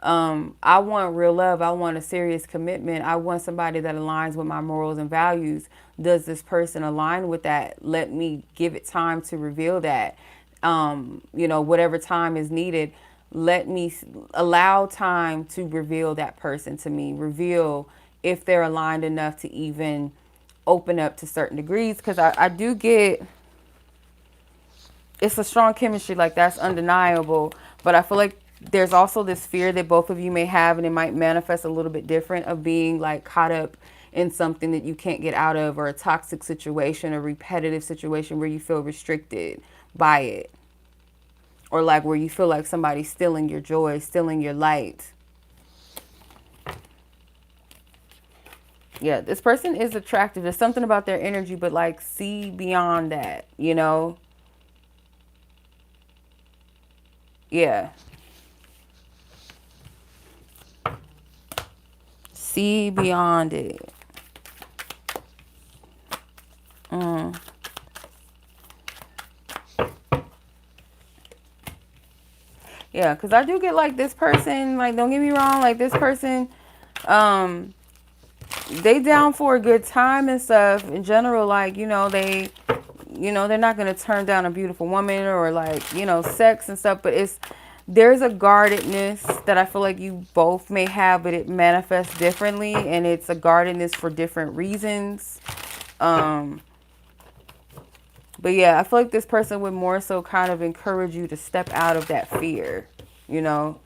I want real love. I want a serious commitment. I want somebody that aligns with my morals and values. Does this person align with that? Let me give it time to reveal that. Whatever time is needed, let me allow time to reveal that person to me. Reveal if they're aligned enough to even open up to certain degrees. Because I do get, it's a strong chemistry, like that's undeniable. But I feel like there's also this fear that both of you may have, and it might manifest a little bit different, of being like caught up in something that you can't get out of, or a toxic situation, a repetitive situation where you feel restricted by it, or like where you feel like somebody's stealing your joy, stealing your light. Yeah, this person is attractive. There's something about their energy, but like see beyond that, you know? Yeah. See beyond it. Yeah, because I do get like this person, like don't get me wrong, like this person, um, they down for a good time and stuff in general. Like, they're not going to turn down a beautiful woman or like, sex and stuff, but there's a guardedness that I feel like you both may have, but it manifests differently, and it's a guardedness for different reasons. Um, but yeah, I feel like this person would more so kind of encourage you to step out of that fear, you know?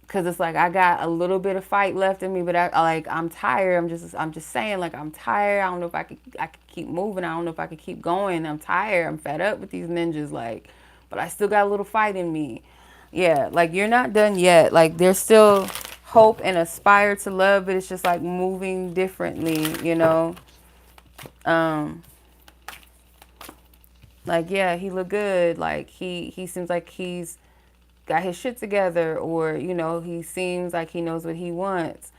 Cause it's like I got a little bit of fight left in me, but I'm tired. I'm just saying, like I'm tired. I don't know if I could keep moving. I don't know if I could keep going. I'm tired. I'm fed up with these ninjas. Like, but I still got a little fight in me. Yeah, like you're not done yet. Like there's still hope and aspire to love, but it's just like moving differently. Um, like yeah, he look good. Like he seems like he's got his shit together, or he seems like he knows what he wants,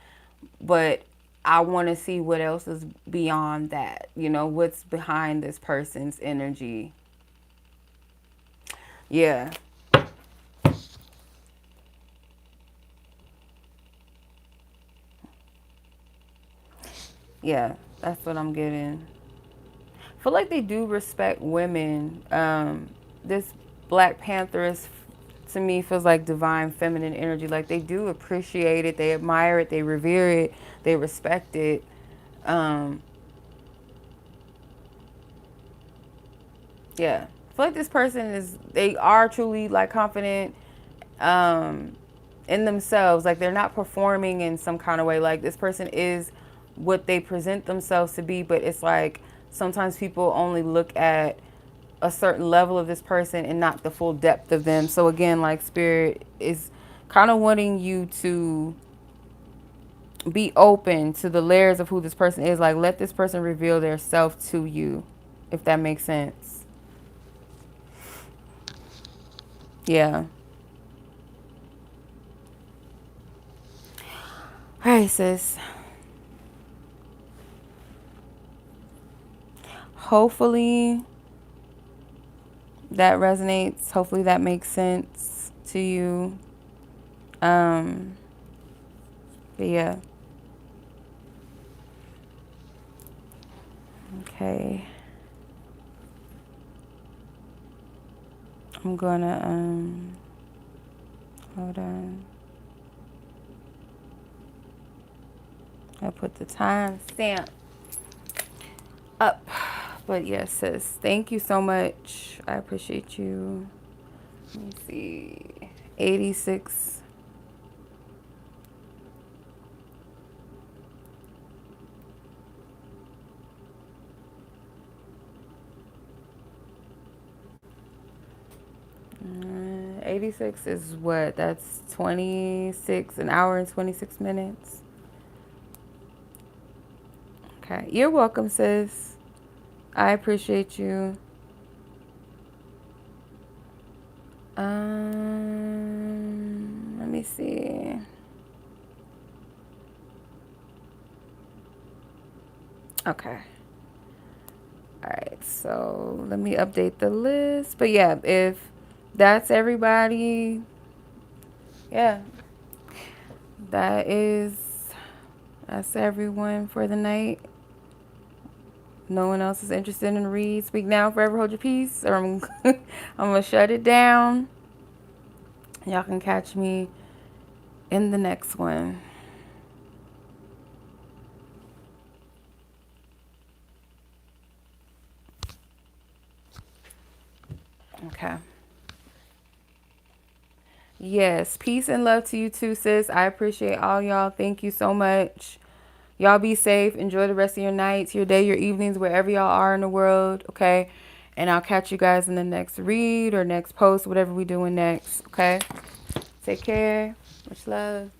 but I want to see what else is beyond that, what's behind this person's energy. Yeah. Yeah, that's what I'm getting. I feel like they do respect women. This Black Panther is, to me, feels like divine feminine energy. Like they do appreciate it, they admire it, they revere it, they respect it. Um, yeah, I feel like this person is, they are truly like confident um, in themselves. Like they're not performing in some kind of way. Like this person is what they present themselves to be, but it's like sometimes people only look at a certain level of this person and not the full depth of them. So again, like spirit is kind of wanting you to be open to the layers of who this person is. Like let this person reveal their self to you, if that makes sense. Yeah. All right, sis. Hopefully that resonates. Hopefully that makes sense to you. Um, but yeah. Okay. I'm gonna hold on. I put the time stamp up. But yes, sis. Thank you so much. I appreciate you. Let me see. 86. Uh, 86 is what? That's 26, an hour and 26 minutes. Okay. You're welcome, sis. I appreciate you. Let me see. Okay. All right. So let me update the list. But yeah, if that's everybody, yeah, that is, that's everyone for the night. No one else is interested in read. Speak now, forever hold your peace, or I'm, I'm gonna shut it down. Y'all can catch me in the next one. Okay. Yes, peace and love to you too, sis. I appreciate all y'all. Thank you so much. Y'all be safe. Enjoy the rest of your nights, your day, your evenings, wherever y'all are in the world. Okay. And I'll catch you guys in the next read or next post, whatever we doing next. Okay. Take care. Much love.